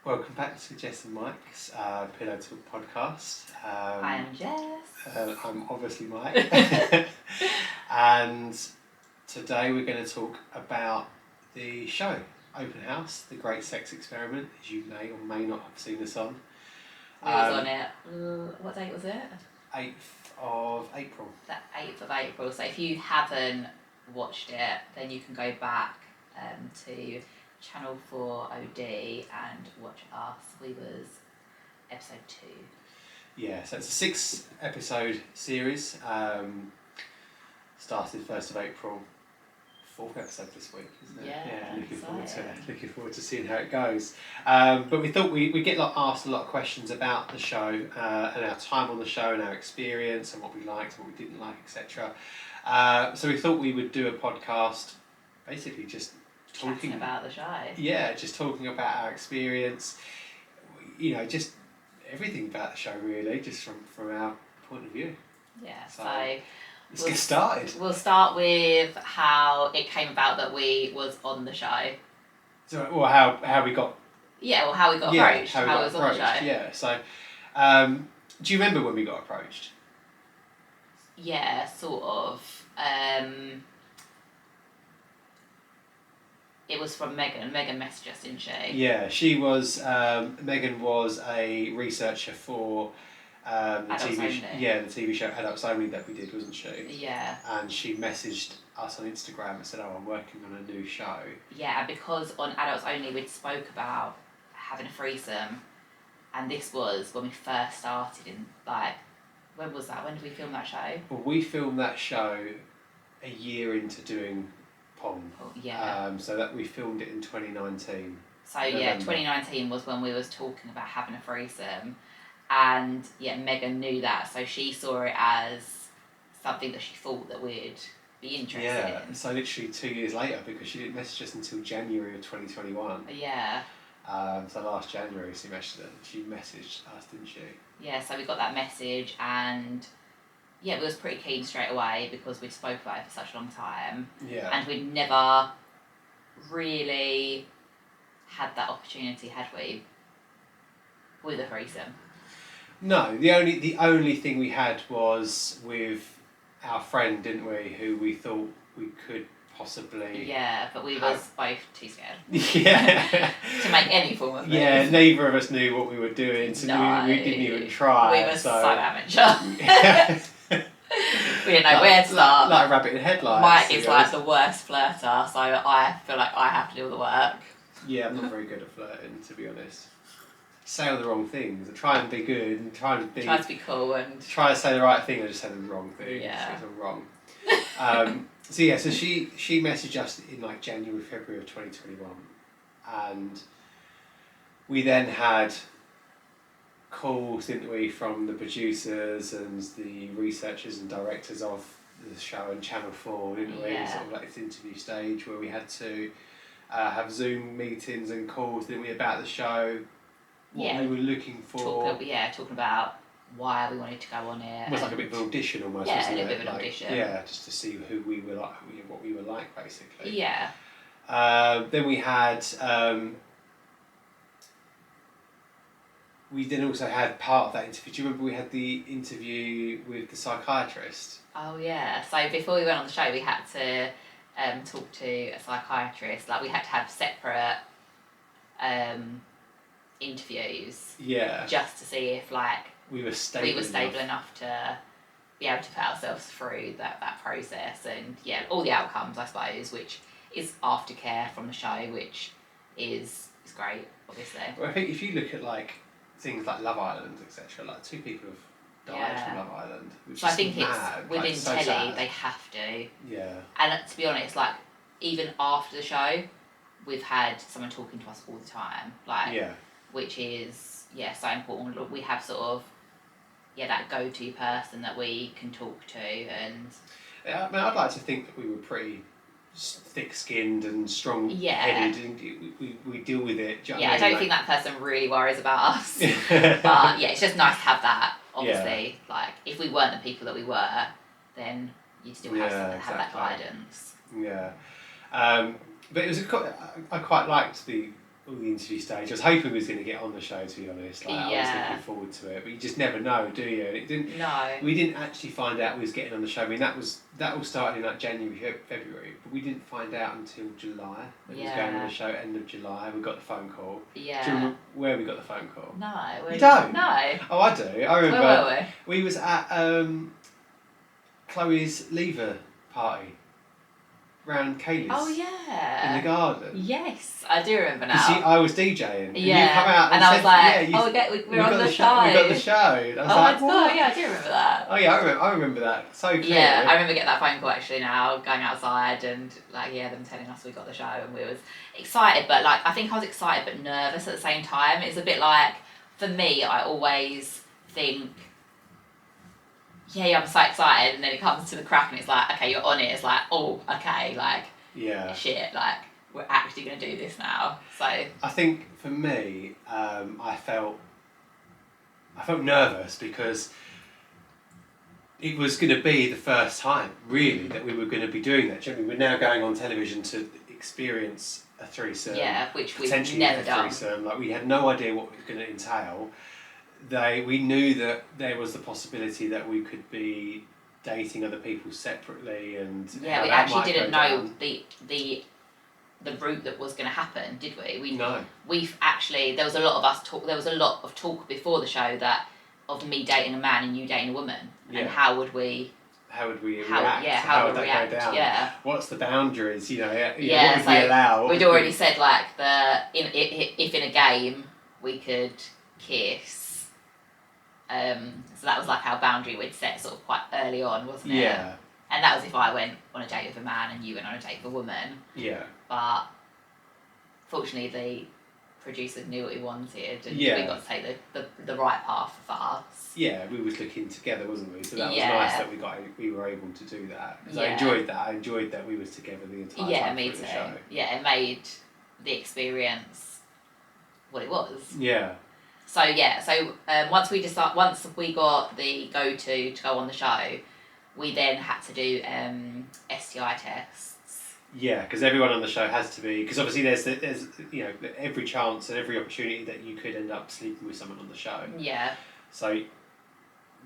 Welcome back to Jess and Mike's Pillow Talk podcast. I am Jess. I'm obviously Mike. And today we're going to talk about the show, Open House, the Great Sex Experiment, as you may or may not have seen us on. We was on it, what date was it? 8th of April. The 8th of April. So if you haven't watched it, then you can go back to Channel 4 OD and watch us. We was episode 2. Yeah, so it's a 6-episode series. Started 1st of April. 4th episode this week, isn't it? Yeah, looking forward to seeing how it goes. But we thought we get asked a lot of questions about the show and our time on the show and our experience and what we liked and what we didn't like, etc. So we thought we would do a podcast, basically just talking about the show. Yeah, just talking about our experience. You know, just everything about the show really, just from our point of view. Yeah. So let's get started. We'll start with how it came about that we was on the show. So, well, how we got. Yeah, well, how we got approached. How we was on the show. Yeah. So, do you remember when we got approached? Yeah, sort of. It was from Megan. Megan messaged us, didn't she? Yeah, she was. Megan was a researcher for the TV show Adults Only that we did, wasn't she? Yeah. And she messaged us on Instagram and said, "Oh, I'm working on a new show." Yeah, because on Adults Only we'd spoke about having a threesome, and this was when we first started in when was that? When did we film that show? Well, we filmed that show a year into doing Pong. Oh, yeah. So that we filmed it in 2019. So yeah, 2019 was when we was talking about having a threesome, and yeah, Megan knew that, so she saw it as something that she thought that we'd be interested in. So literally 2 years later, because she didn't message us until January of 2021. Yeah. So last January she messaged us, didn't she? Yeah, so we got that message and yeah, we was pretty keen straight away because we'd spoke about it for such a long time. Yeah. And we'd never really had that opportunity, had we? With a threesome. No, the only thing we had was with our friend, didn't we? Who we thought we could possibly. Yeah, but we was both too scared. Yeah. To make any form of move. Yeah, neither of us knew what we were doing, so we didn't even try. We were so amateur. We didn't know where to start. Like a rabbit in headlights. Mike is like the worst flirter, so I feel like I have to do all the work. Yeah, I'm not very good at flirting, to be honest. Say all the wrong things and try and be good and try to be cool and try to say the right thing and just say the wrong thing. Yeah. It's all wrong. So she messaged us in like January, February of 2021, and we then had calls, didn't we, from the producers and the researchers and directors of the show and Channel 4, didn't we? Yeah. Sort of like this interview stage where we had to have Zoom meetings and calls, didn't we, about the show, what we were looking for. Talking about why we wanted to go on it. It was like a bit of an audition almost, yeah, wasn't it? A little bit of an audition. Yeah, just to see who we were like, what we were like, basically. Yeah. Then we had... we then also had part of that interview. Do you remember we had the interview with the psychiatrist? Oh yeah. So before we went on the show, we had to talk to a psychiatrist. Like we had to have separate interviews. Yeah. Just to see if we were stable enough to be able to put ourselves through that process and yeah, all the outcomes I suppose, which is aftercare from the show, which is great, obviously. Well, I think if you look at things like Love Island, etc., 2 people have died from Love Island, which so is I think mad. It's within so telly sad. they have to. Yeah. And to be honest, even after the show, we've had someone talking to us all the time, which is so important. We have sort of that go-to person that we can talk to, and yeah, I mean, I'd like to think that we were pretty thick-skinned and strong-headed, and we deal with it. Do you know what I mean? I don't think that person really worries about us. But yeah, it's just nice to have that. Obviously, if we weren't the people that we were, then you still have that guidance. Yeah, but it was I quite liked the all the interview stage. I was hoping we was going to get on the show, to be honest. Like, I was looking forward to it, but you just never know, do you? And it didn't. No. We didn't actually find out we was getting on the show. I mean, that all started in like January, February, but we didn't find out until July. It was going on the show end of July. We got the phone call. Yeah. Do you remember where we got the phone call? No. You don't? No. Oh, I do. I remember. Where were we? We was at Chloe's leaver party. Round Kaylee's. Oh yeah. In the garden. Yes, I do remember now. I was DJing. Yeah. And you come out and I was said, like, we're on the show. We got the show. And I was like, what? Yeah, I do remember that. Oh yeah, I remember that so clearly. Yeah, I remember getting that phone call actually now, going outside and like them telling us we got the show and we was excited, but like I think I was excited but nervous at the same time. It's a bit like, for me, I always think, I'm so excited, and then it comes to the crack and it's like, okay, you're on it. It's like, oh, okay, like, shit, like, we're actually going to do this now. So I think for me, I felt nervous because it was going to be the first time, really, that we were going to be doing that. We're now going on television to experience a threesome. Yeah, which we've potentially never a done. threesome. Like, we had no idea what it was going to entail. We knew that there was the possibility that we could be dating other people separately, and we actually didn't know the route that was going to happen, did we? No. We've actually, there was a lot of talk before the show of me dating a man and you dating a woman, and how would we react? How would that go down? Yeah. What's the boundaries? What would we allow? We'd already said like if in a game we could kiss. So that was like our boundary we'd set sort of quite early on, wasn't it? Yeah. And that was if I went on a date with a man and you went on a date with a woman. Yeah. But fortunately the producer knew what he wanted, and we got to take the right path for us. Yeah, we was looking together, wasn't we? So that was nice that we were able to do that. Because I enjoyed that. I enjoyed that we was together the entire time me through too. the show. Yeah, it made the experience what it was. Yeah. So once we got the go on the show, we then had to do STI tests. Yeah, because everyone on the show has to be, because obviously there's every chance and every opportunity that you could end up sleeping with someone on the show. Yeah. So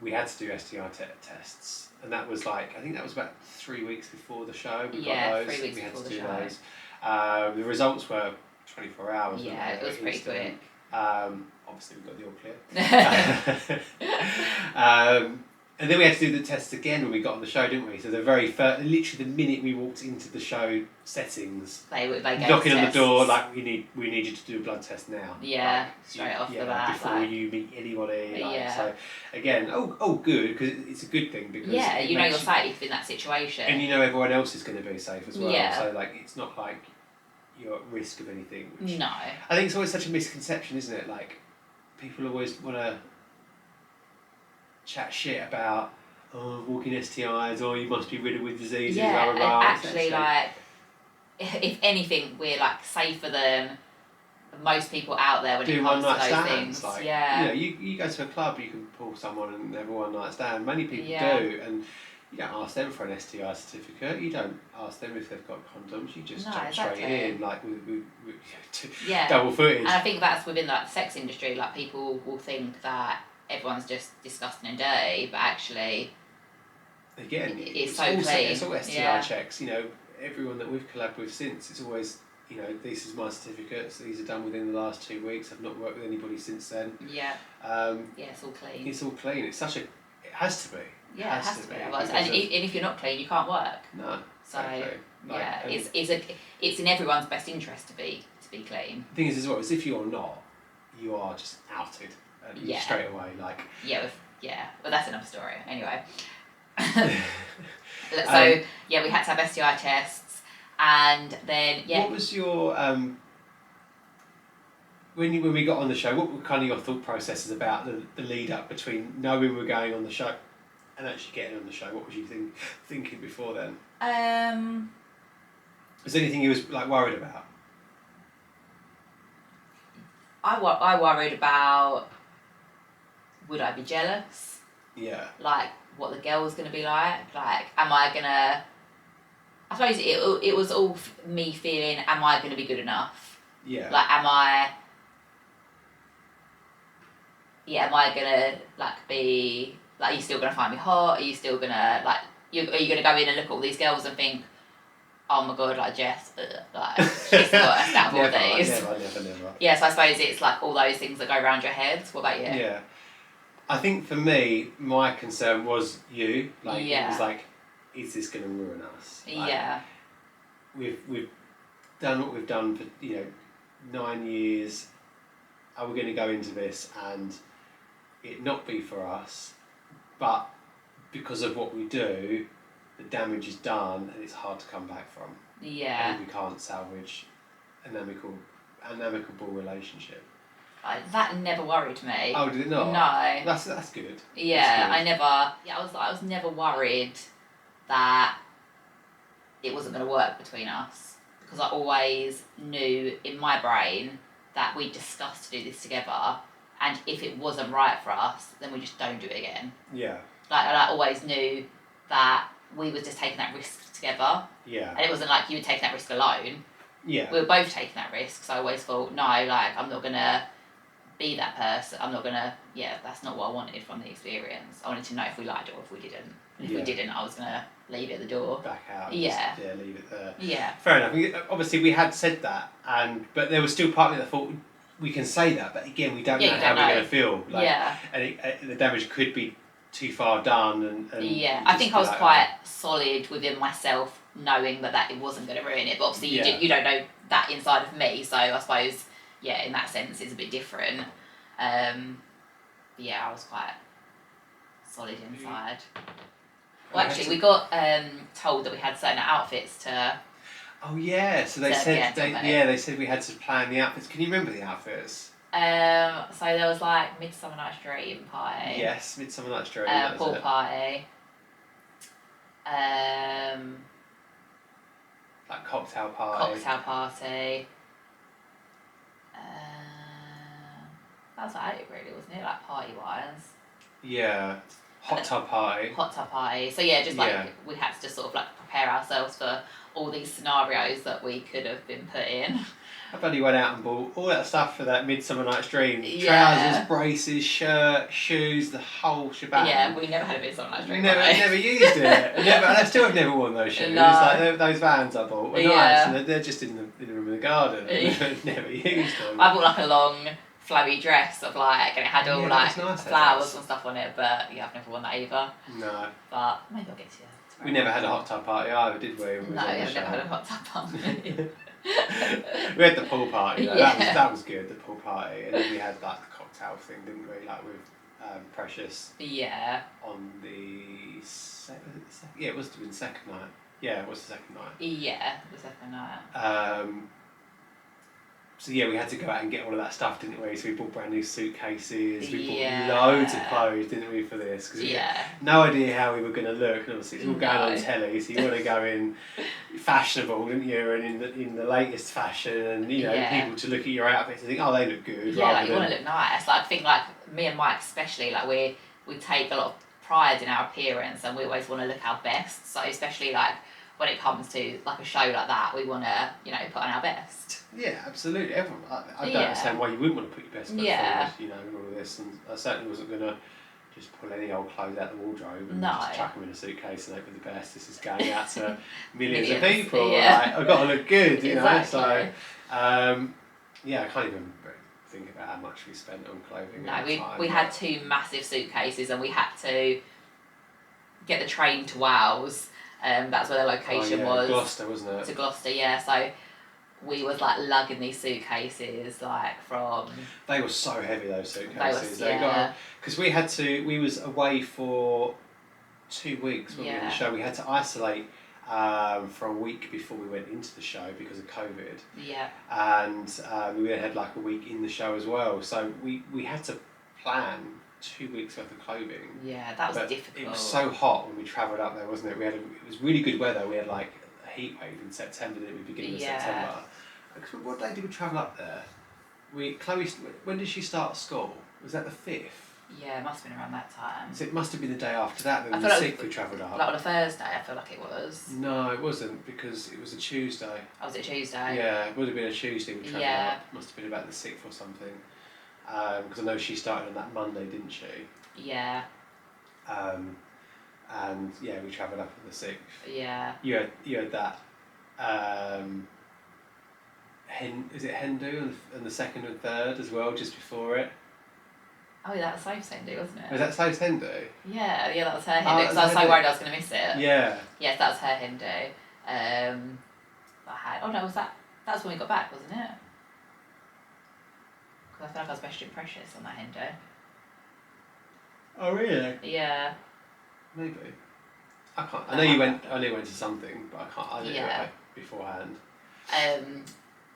we had to do STI tests, and that was I think that was about 3 weeks before the show. We got those. 3 weeks we had before to the do show. Those. The results were 24 hours. Yeah, it was pretty quick. Obviously we got the all clear. And then we had to do the tests again when we got on the show, didn't we? So the very first, literally the minute we walked into the show settings, they knocking on the door, like, we need you to do a blood test now. Yeah, straight off the bat. Before you meet anybody. So again, good, because it's a good thing, because you're safe in that situation, and everyone else is going to be safe as well. Yeah. So it's not like you're at risk of anything. Which no. I think it's always such a misconception, isn't it? Like, people always want to chat shit about walking STIs, or you must be riddled with diseases. Yeah, blah, blah, blah. and actually, if anything, we're safer than most people out there when it comes to those things. You go to a club, you can pull someone and have a one-night stand. Many people do, and you don't ask them for an STI certificate. You don't ask them if they've got condoms. You just jump straight in, with double footage. And I think that's within the sex industry. Like, people will think that everyone's just disgusting and dirty, but actually, again, it's so clean. It's all STI checks. Everyone that we've collabed with since, it's always, this is my certificates. These are done within the last 2 weeks. I've not worked with anybody since then. Yeah. It's all clean. It's all clean. It's such a. It has to be. Yeah, it has to be. And if you're not clean, you can't work. No. So it's in everyone's best interest to be clean. The thing is, as well, is if you're not, you are just outed straight away. Well, that's another story. Anyway. So we had to have STI tests, and then What was your when we got on the show? What were kind of your thought processes about the lead up between knowing we were going on the show and actually getting on the show? What was you thinking before then? Was there anything you was worried about? I worried about, would I be jealous? Yeah. What the girl was going to be like. Am I going to... I suppose it was all me feeling, am I going to be good enough? Yeah. Like, am I gonna like be like? Are you still gonna find me hot? Are you still gonna like? Are you gonna go in and look at all these girls and think, oh my god, like Jess, like she's the worst out of all these. Never. Yeah, so I suppose it's like all those things that go around your head. What about you? Yeah. I think for me, my concern was you. Like, it was like, is this going to ruin us? Like, we've done what we've done for 9 years. Are we going to go into this and it not be for us? But because of what we do, the damage is done and it's hard to come back from. Yeah. And we can't salvage an amicable relationship. That never worried me. Oh, did it not? No. That's good. Yeah, that's good. I was never worried that it wasn't going to work between us, because I always knew in my brain that we discussed to do this together, and if it wasn't right for us, then we just don't do it again. Yeah. Like, I always knew that we were just taking that risk together. Yeah. And it wasn't like you were taking that risk alone. Yeah. We were both taking that risk, so I always thought, no, like, I'm not going to be that person. I'm not going to, that's not what I wanted from the experience. I wanted to know if we liked it or if we didn't. And if we didn't, I was going to leave it at the door. Back out. Yeah. Just, leave it there. Yeah. Fair enough. Obviously, we had said that, but there was still part of me that thought, we can say that, but again, we don't know how we're going to feel. Like, and the damage could be too far done. And I think I was quite solid within myself, knowing that it wasn't going to ruin it. But obviously, you don't know that inside of me, so I suppose, in that sense, it's a bit different. I was quite solid inside. Well, actually, we got told that we had certain outfits to. Oh yeah, so they said they said we had to plan the outfits. Can you remember the outfits? So there was like Midsummer Night's Dream party. Yes, Midsummer Night's Dream. Pool party. Like cocktail party. That was like it really, wasn't it? Like party wise. Yeah. Hot tub party. So just like we had to sort of like prepare ourselves for all these scenarios that we could have been put in. I bloody went out and bought all that stuff for that Midsummer Night's Dream. Trousers, braces, shirt, shoes, the whole shebang. Yeah, we never had a Midsummer Night's Dream. Never used it. And I still have never worn those shoes. No. Like those Vans I bought were nice, and they're just in the room in the garden. Never used them. I bought like a long flowy dress of like, and it had all like nice, flowers and stuff on it, but I've never worn that either. No. But maybe I'll get to you. We never had a hot tub party either, did we? No, I've never had a hot tub party. We had the pool party though. That was good, the pool party, and then we had like the cocktail thing, didn't we? Like with Precious. Yeah. On the it must have been the second night. Yeah, it was the second night. Yeah, the second night. So we had to go out and get all of that stuff, didn't we? So we bought brand new suitcases. We bought loads of clothes, didn't we, for this? Because we had no idea how we were going to look. And obviously, it's all going on telly, so you want to go in fashionable, didn't you? And in the latest fashion, and people to look at your outfits and think, oh, they look good. Yeah, like you want to look nice. Like I think, like me and Mike especially, like we take a lot of pride in our appearance, and we always want to look our best. So especially like when it comes to like a show like that, we want to put on our best. Yeah, absolutely. Everyone, I don't understand why you wouldn't want to put your best foot forward, and all of this. And I certainly wasn't going to just pull any old clothes out the wardrobe and just chuck them in a suitcase and hope for the best. This is going out to millions of people. Like, I've got to look good, Exactly. So, I can't even think about how much we spent on clothing. No, we had 2 massive suitcases, and we had to get the train to Wales. That's where the location was. Gloucester, wasn't it? To Gloucester, yeah. So we was like lugging these suitcases like from. They were so heavy, those suitcases. Because we was away for 2 weeks when we had the show. We had to isolate for a week before we went into the show because of COVID. Yeah. And we then had like a week in the show as well. So we had to plan 2 weeks worth of clothing. Yeah, that was difficult. It was so hot when we travelled up there, wasn't it? It was really good weather. We had like a heat wave in September, didn't we? Beginning of September. What day did we travel up there? Chloe, when did she start school? Was that the 5th? Yeah, it must have been around that time. So it must have been the day after that, then I the feel 6th we travelled up. Like on a Thursday, I feel like it was. No, it wasn't, because it was a Tuesday. Oh, was it Tuesday? Yeah, it would have been a Tuesday we travelled Yeah. up. Must have been about the 6th or something. Because I know she started on that Monday, didn't she? Yeah. And yeah, we travelled up on the 6th. Yeah. You had that. Is it Hindu and the 2nd and 3rd as well, just before it? Oh, yeah, that was Soph's Hindu, wasn't it? Was that Soph's Hindu? Yeah, that was her Hindu. Oh, Because I was so worried I was going to miss it. Yeah. Yes, that was her Hindu. That was when we got back, wasn't it? Because I feel like I was messaging Precious on that Hindu. Oh really? Yeah. Maybe. I can't. I know you went to something, but I can't. I didn't know it beforehand.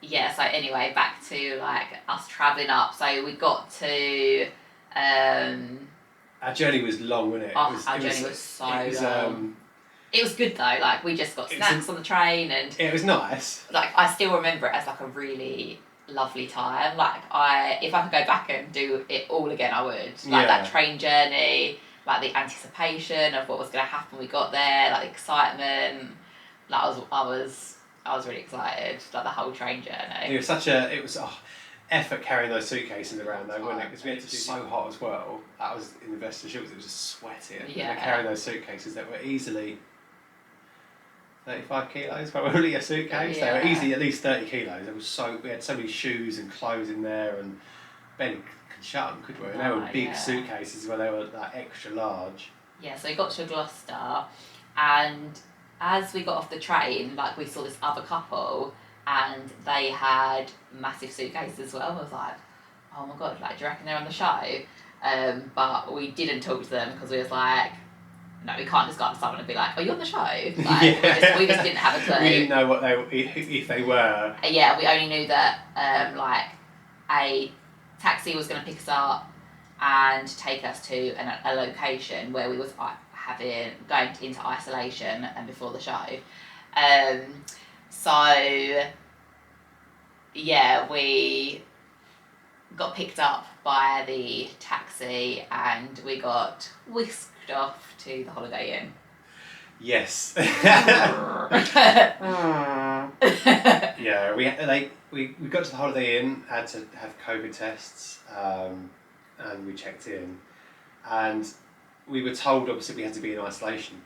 Yeah. So anyway, back to like us travelling up. So we got to. Our journey was long, wasn't it? Our journey was so long. It was good though. Like we just got snacks on the train, and it was nice. Like I still remember it as like a really lovely time. Like if I could go back and do it all again, I would. Like that train journey, like the anticipation of what was going to happen. We got there, like the excitement. Like I was really excited. Like the whole train journey. It was effort carrying those suitcases around though, wasn't it? Because we had to do so hot as well. That was in the best of shoes. It was just sweaty. Yeah. And carrying those suitcases that were easily 35 kilos, probably a suitcase. Yeah. They were easily at least 30 kilos. We had so many shoes and clothes in there, and Ben could shut them, could we? And they were big suitcases where they were like extra large. Yeah, so we got to Gloucester, and as we got off the train, like we saw this other couple, and they had massive suitcases as well. I was like, oh my god, like do you reckon they're on the show? But we didn't talk to them because we was like, no, we can't just go up to someone and be like, are you on the show? Like, we just didn't have a clue. We didn't know if they were. Yeah, we only knew that like a taxi was going to pick us up and take us to a location where we was going into isolation and before the show. So yeah, we got picked up by the taxi and we got whisked off to the Holiday Inn. Yes. Yeah, we got to the Holiday Inn, had to have COVID tests, and we checked in, and we were told obviously we had to be in isolation.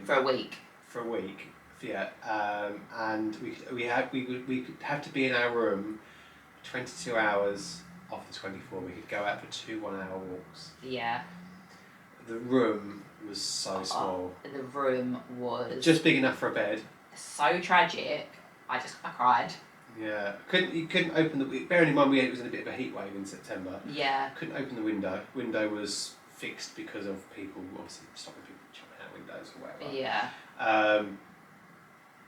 For a week. For a week, yeah, and we could have to be in our room 22 hours of the 24. We could go out for 2 1-hour walks. Yeah. The room was so small. The room was just big enough for a bed. So tragic. I cried. Yeah, you couldn't open the. Bearing in mind it was in a bit of a heat wave in September. Yeah. Couldn't open the window. Window was fixed because of people obviously stopping people jumping out windows or whatever. Yeah.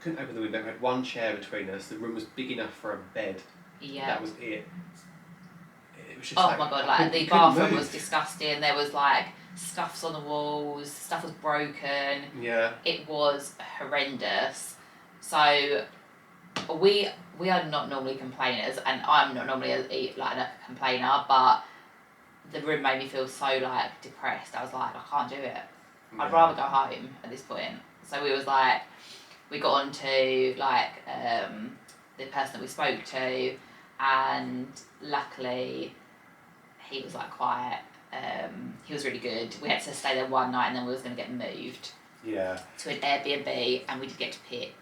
Couldn't open the window. We had one chair between us. The room was big enough for a bed. Yeah. That was it. It was just my god! Like the bathroom was disgusting. There was like scuffs on the walls. Stuff was broken. Yeah. It was horrendous. So we are not normally complainers, and I'm not normally a complainer, but the room made me feel so like depressed. I was like, I can't do it. I'd rather go home at this point. So we was like, we got on to like the person that we spoke to, and luckily he was like quiet. He was really good. We had to stay there one night and then we was going to get moved. Yeah. To an Airbnb, and we did get to pick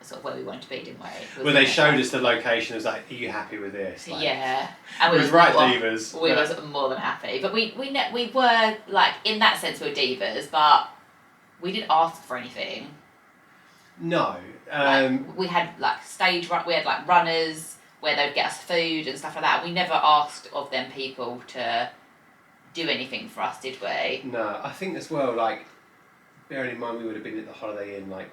sort of where we wanted to be, didn't we? Well, they showed us the location. It was like, are you happy with this? Like, yeah. And it was right divas. We was more than happy. But we were, like, in that sense we were divas, but we didn't ask for anything. No. We had, like, we had, like, runners where they'd get us food and stuff like that. We never asked of them people to do anything for us, did we? No. I think as well, like, bearing in mind we would have been at the Holiday Inn, like,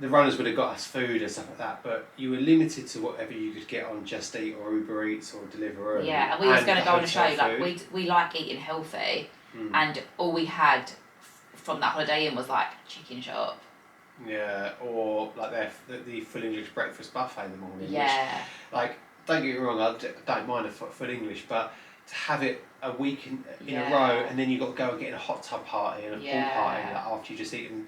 the runners would have got us food and stuff like that, but you were limited to whatever you could get on Just Eat or Uber Eats or Deliveroo. Yeah, and we was going to go on a show, like, we like eating healthy, and all we had from that Holiday Inn was, like, chicken shop. Yeah, or, like, the full English breakfast buffet in the morning. Yeah. Which, like, don't get me wrong, I don't mind a full English, but to have it a week in Yeah. a row, and then you've got to go and get in a hot tub party and a pool party like, after you just eaten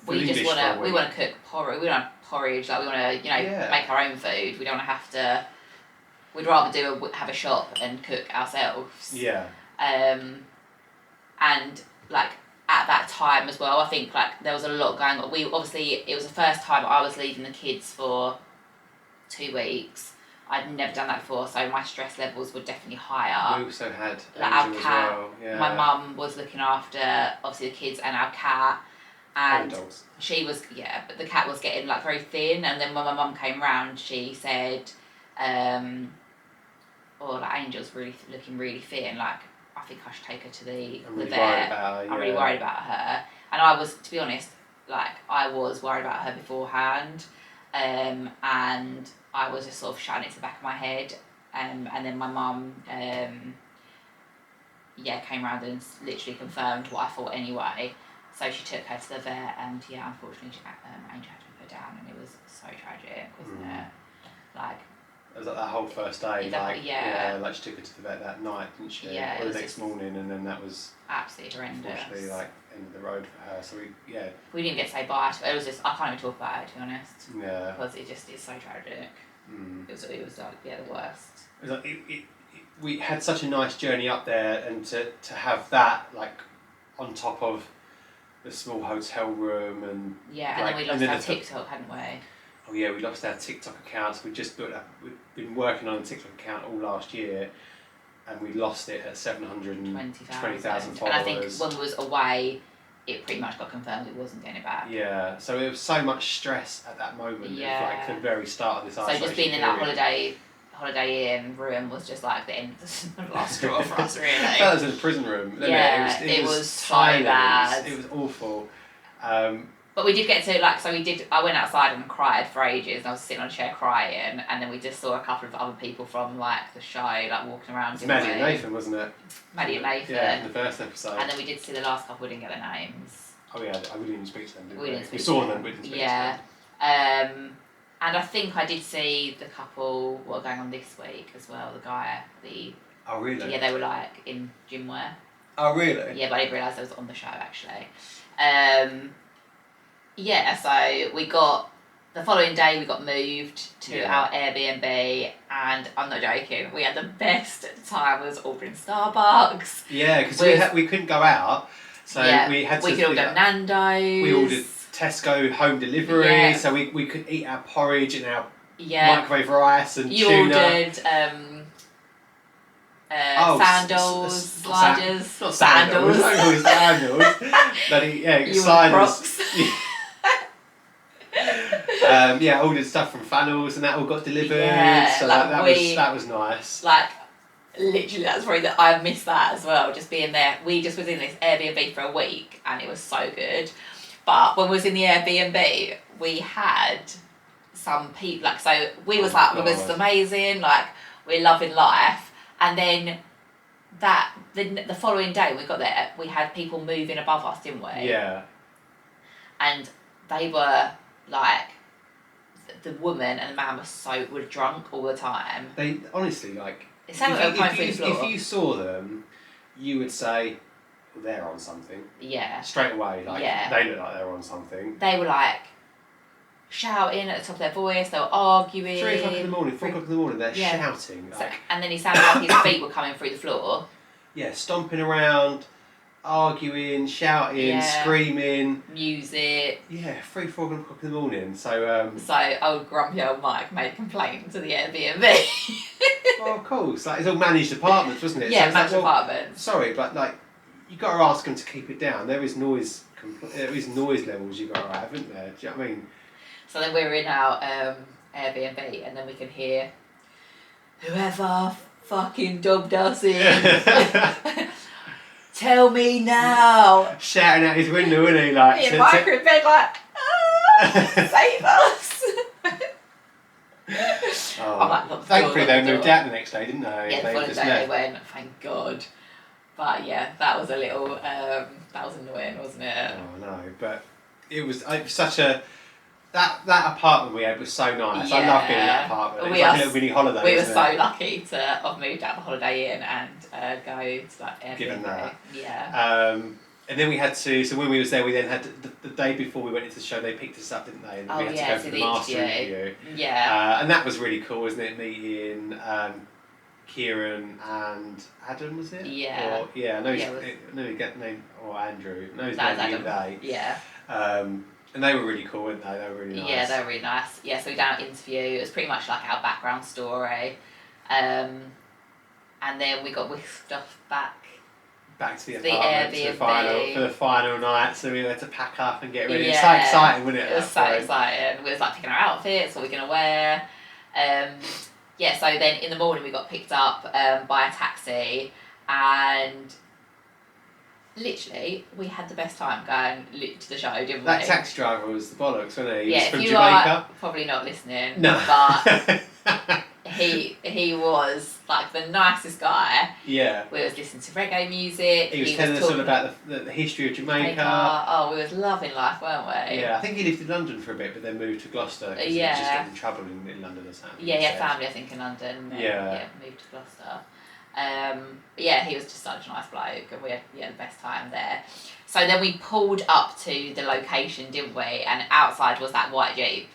full English just for a week. We want to cook porridge. We don't have porridge. Like we want to, make our own food. We don't want to have to. We'd rather have a shop and cook ourselves. Yeah. And like at that time as well, I think like there was a lot going on. It was the first time I was leaving the kids for 2 weeks. I'd never done that before, so my stress levels were definitely higher. We also had like Angel as well. Yeah. My mum was looking after obviously the kids and our cat, and dogs. she was but the cat was getting like very thin, and then when my mum came round, she said, like Angel's looking really thin. Like I think I should take her to the vet. I'm really worried about her, and I was, to be honest, like I was worried about her beforehand, and I was just sort of shouting it to the back of my head, and then my mum, came round and literally confirmed what I thought anyway. So she took her to the vet, and unfortunately, Angel had to be put down, and it was so tragic, wasn't it? Like. It was like that whole first day, like she took her to the vet that night, didn't she? Yeah. Or the next morning, and then that was absolutely horrendous. Unfortunately, like end of the road for her. So we didn't get to say bye to her. It was just, I can't even talk about it, to be honest. Yeah. Because it's so tragic. It was like the worst. It was like we had such a nice journey up there, and to have that like on top of the small hotel room and and then we lost our TikTok, hadn't we? Oh yeah, we lost our TikTok accounts. We just built up. We've been working on a TikTok account all last year, and we lost it at 720,000 followers. And I think when we was away, it pretty much got confirmed we wasn't getting it back. Yeah, so it was so much stress at that moment. Yeah. Like the very start of this isolation So just being in that Holiday Inn room was just like the end of the last straw for us, really. I felt it was in a prison room. Yeah, it was so bad. It was awful. But we did get to, I went outside and cried for ages, and I was sitting on a chair crying, and then we just saw a couple of other people from, the show, walking around. It's Maddie and Nathan, wasn't it? Maddie and Nathan. Yeah, in the first episode. And then we did see the last couple, we didn't get their names. Oh yeah, we didn't even speak to them, did we? We saw them, we didn't speak to them. And I think I did see the couple, what are going on this week as well, Oh really? Yeah, they were, in gym wear. Oh really? Yeah, but I didn't realise they was on the show, actually. So the following day we got moved to our Airbnb, and I'm not joking, we had the best time. We was ordering Starbucks. Yeah, because we couldn't go out, so we had to. We could order Nando's. We ordered Tesco home delivery, so we could eat our porridge and our microwave rice and you tuna. Ordered sandals, sliders. Not sandals. Sandals. Bloody sliders. Ordered stuff from Funnels, and that all got delivered. Yeah, so that was nice. Literally, that's probably that I missed that as well. Just being there, we just was in this Airbnb for a week, and it was so good. But when we was in the Airbnb, we had some people. We was this is amazing. We're loving life. And then the following day we got there, we had people moving above us, didn't we? Yeah. And they were the woman and the man were drunk all the time. They honestly it sounded like they were coming through the floor. If you saw them, you would say, well, they're on something. Yeah. Straight away, they look like they were on something. They were shouting at the top of their voice, they were arguing. 3 o'clock in the morning, 4 o'clock in the morning, they're shouting. And then he sounded like his feet were coming through the floor. Yeah, stomping around, arguing, shouting, screaming. Music. Yeah, 3, 4 o'clock in the morning. So old grumpy old Mike made a complaint to the Airbnb. Well, of course. It's all managed apartments, wasn't it? Yeah, so managed apartments. Sorry, but you got to ask them to keep it down. There is noise levels you got to have, isn't there? Do you know what I mean? So then we were in our Airbnb, and then we could hear, whoever fucking dubbed us in, tell me now. Shouting out his window, wasn't he? Me and Mike were in bed save us. Thankfully they moved out the next day, didn't they? Yeah, the following day they went, thank God. But yeah, that was a little, that was annoying, wasn't it? Oh no, but it was such a That apartment we had was so nice. I loved being in that apartment. It was like a little mini holiday. We were so lucky to have moved out of the Holiday Inn and go to like Airbnb. Given that. Yeah. And then we had to. So when we was there, we then had the day before we went into the show. They picked us up, didn't they? And we had to go for the master interview. Yeah. And that was really cool, wasn't it? Meeting Kieran and Adam, was it? Yeah. Or, yeah. I know he got name or Andrew. No, his name Adam. Day. Yeah. And they were really cool, weren't they? They were really nice. Yeah, they were really nice. Yeah, so we done an interview. It was pretty much like our background story. And then we got whisked off back to the apartment for the final night. So we had to pack up and get ready. Yeah. It's so exciting, wasn't it? It was so exciting. We was like picking our outfits, what we're going to wear. Yeah, so then in the morning we got picked up by a taxi and... Literally, we had the best time going to the show, didn't we? That taxi driver was the bollocks, wasn't he? He was from Jamaica. Are probably not listening, no. But he was like the nicest guy. Yeah. We was listening to reggae music. He was telling us all about the history of Jamaica. Oh, we was loving life, weren't we? Yeah, I think he lived in London for a bit, but then moved to Gloucester. He just got in trouble in London or something. Yeah, he had family, I think, in London. Yeah, moved to Gloucester. Yeah, he was just such a nice bloke and we had the best time there. So then we pulled up to the location, didn't we? And outside was that white Jeep.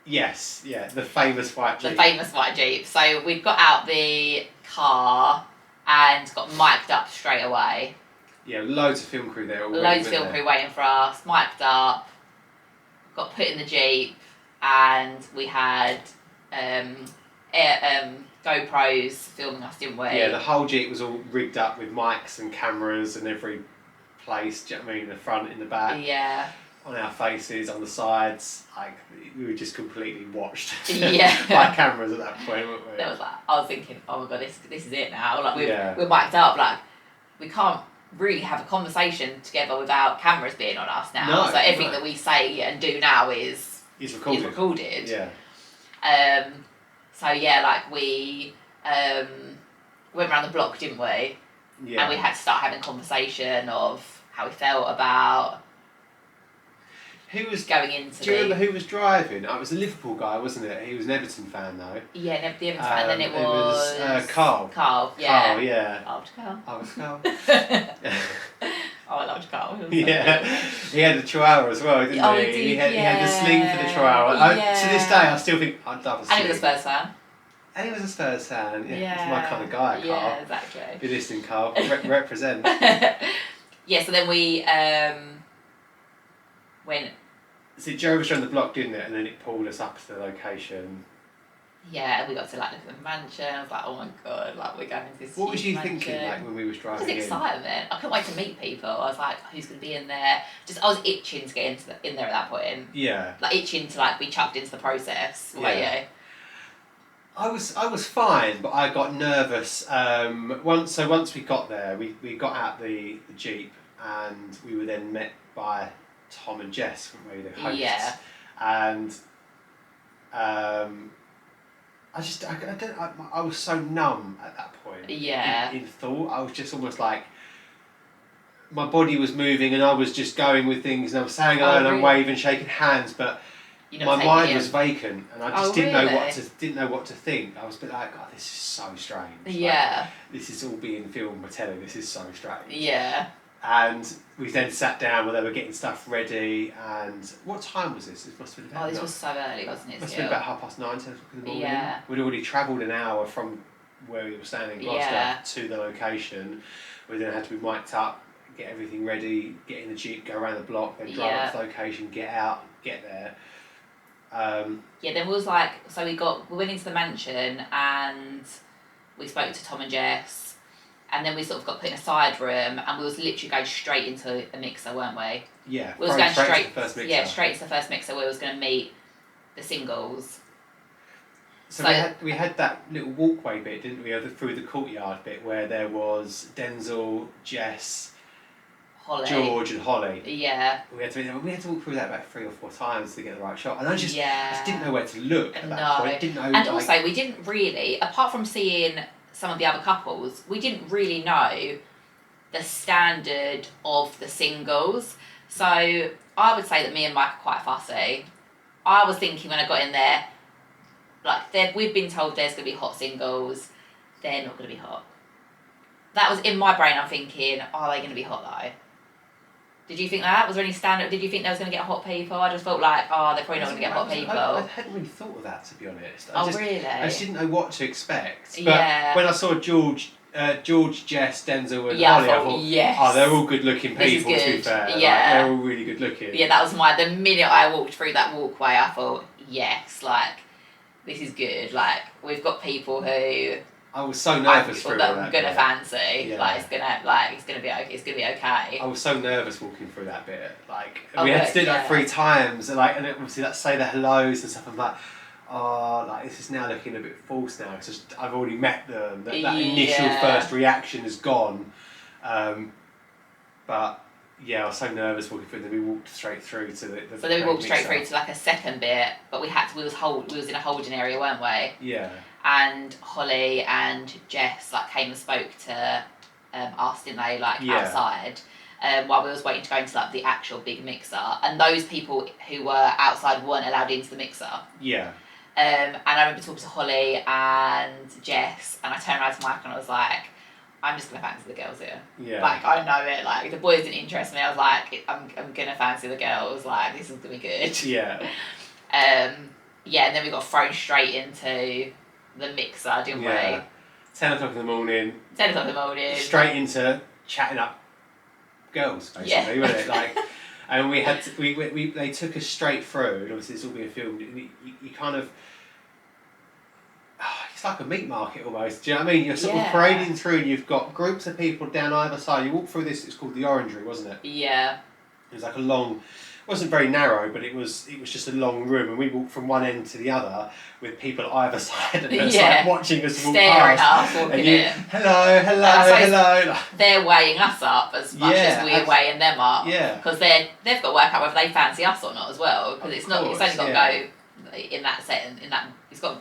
Yes, yeah, the famous white Jeep. The famous white Jeep. So we'd got out the car and got mic'd up straight away. Yeah, loads of film crew there already. Loads of film crew waiting for us, mic'd up, got put in the Jeep and we had GoPros filming us, didn't we? Yeah, the whole Jeep was all rigged up with mics and cameras in every place. Do you know what I mean? In the front, in the back. Yeah. On our faces, on the sides. Like, we were just completely watched yeah. by cameras at that point, weren't we? That was like, I was thinking, oh my god, this is it now. Like, we're mic'd up. Like, we can't really have a conversation together without cameras being on us now. No, so everything that we say and do now is recorded. Yeah. So yeah, like we went around the block, didn't we? Yeah. And we had to start having conversation of how we felt about who was going into. Do you remember who was driving? It was a Liverpool guy, wasn't it? He was an Everton fan though. Yeah, the Everton fan. And then it was Carl. Carl, yeah. Carl, yeah. I loved Carl. I was Carl. Oh, I loved Carl. Yeah, he had a chihuahua as well, didn't he? Oh, he did, he had the sling for the chihuahua. To this day, I still think I'd love a sling. And he was a Spurs fan. And he was a Spurs fan. Yeah, he's my kind of guy, Carl. Yeah, exactly. If you're listening, Carl, represent. Yeah, so then we went. See, Joe was showing the block, didn't it? And then it pulled us up to the location. Yeah, and we got to like look at the mansion. I was like, oh my god, like we're going into this. What was you mansion. thinking like when we was driving? It was excitement. I couldn't wait to meet people. I was like, who's gonna be in there? I was itching to get in there at that point. Yeah. Like itching to like be chucked into the process. What about you? I was fine, but I got nervous. Once we got there, we got out the Jeep and we were then met by Tom and Jess, weren't we, the hosts? Yeah. And I was so numb at that point. Yeah. In thought, I was just almost like my body was moving and I was just going with things and I was saying hello and I'm waving, shaking hands, but my mind was vacant and I just didn't know what to think. I was a bit like, God, this is so strange. Yeah. Like, this is all being filmed or telling. This is so strange. Yeah. And we then sat down where they were getting stuff ready. And what time was this? It must have been about. This was so early, wasn't it? Must have been about 9:30, 10 o'clock in the morning. Yeah. We'd already travelled an hour from where we were standing in Gloucester to the location. We then had to be mic'd up, get everything ready, get in the Jeep, go around the block, then drive up to the location, get out, get there. There was like, so we went into the mansion and we spoke to Tom and Jess and then we sort of got put in a side room and we was literally going straight into a mixer, weren't we? Yeah, we was going straight to the first mixer. Yeah, straight to the first mixer where we was going to meet the singles. So we had that little walkway bit, didn't we, through the courtyard bit where there was Denzel, Jess, Holly. George and Holly. Yeah. We had to walk through that about 3 or 4 times to get the right shot, and I just didn't know where to look at that point. Didn't know. And also, we didn't really, apart from seeing some of the other couples, we didn't really know the standard of the singles. So I would say that me and Mike are quite fussy. I was thinking when I got in there, like we've been told there's going to be hot singles, they're not going to be hot. That was in my brain. I'm thinking, are they going to be hot though? Did you think that? Was there any stand-up? Did you think they was going to get hot people? I just felt like, oh, they're probably not going to get hot people. I hadn't really thought of that, to be honest. Really? I just didn't know what to expect. But Yeah. when I saw George, Jess, Denzel and Holly, I I thought, yes. They're all good-looking people, to be fair. Yeah. Like, they're all really good-looking. Yeah, that was the minute I walked through that walkway, I thought, yes, like, this is good. Like, we've got people who... I was so nervous through that. I'm gonna fancy. Yeah. Like it's gonna be okay. I was so nervous walking through that bit. Like we had to do it like 3 times, and obviously that say the hellos and stuff. I'm like, oh, like this is now looking a bit false now because I've already met them. That initial first reaction is gone. But yeah, I was so nervous walking through. Then we walked straight through to the. So then we walked straight through to like a second bit, but we was in a holding area, weren't we? Yeah. And Holly and Jess came and spoke to us, didn't they? Outside, while we was waiting to go into the actual big mixer, and those people who were outside weren't allowed into the mixer. Yeah. And I remember talking to Holly and Jess, and I turned around to Mike and I was like, I'm just gonna fancy the girls here. Yeah. I know it. Like the boys didn't interest me. I was like, I'm gonna fancy the girls. Like this is gonna be good. Yeah. And then we got thrown straight into the mixer, didn't we? 10 o'clock in the morning. 10 o'clock in the morning. Straight into chatting up girls, basically, wasn't it? And we had to, they took us straight through, and obviously it's all being filmed. And you kind of, it's like a meat market almost. Do you know what I mean? You're sort of parading through, and you've got groups of people down either side. You walk through this. It's called the Orangery, wasn't it? Yeah. It was like a long. It wasn't very narrow, but it was just a long room, and we walked from one end to the other with people either side, and they were watching us walk staring past. Us walking in. Hello. They're weighing us up as much as we're weighing them up. Yeah. Because they've got to work out whether they fancy us or not as well. Because it's only got to go in that setting.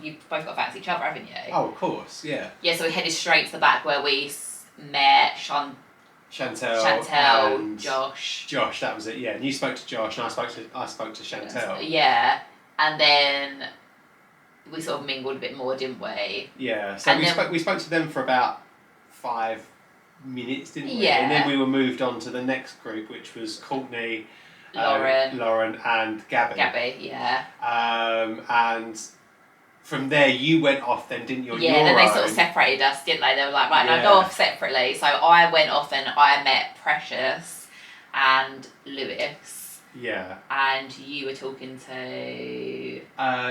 You've both got to fancy each other, haven't you? Oh, of course, yeah. Yeah, so we headed straight to the back where we met Chantel, and Josh. Josh, that was it. Yeah, and you spoke to Josh, and I spoke to Chantel. Yeah, and then we sort of mingled a bit more, didn't we? Yeah. So we spoke to them for about 5 minutes, didn't we? Yeah. And then we were moved on to the next group, which was Courtney, Lauren, and Gabby. Yeah. And from there, you went off then, didn't you? Yeah, then they sort of separated us, didn't they? They were like, right, now go off separately. So I went off and I met Precious and Lewis. Yeah. And you were talking to...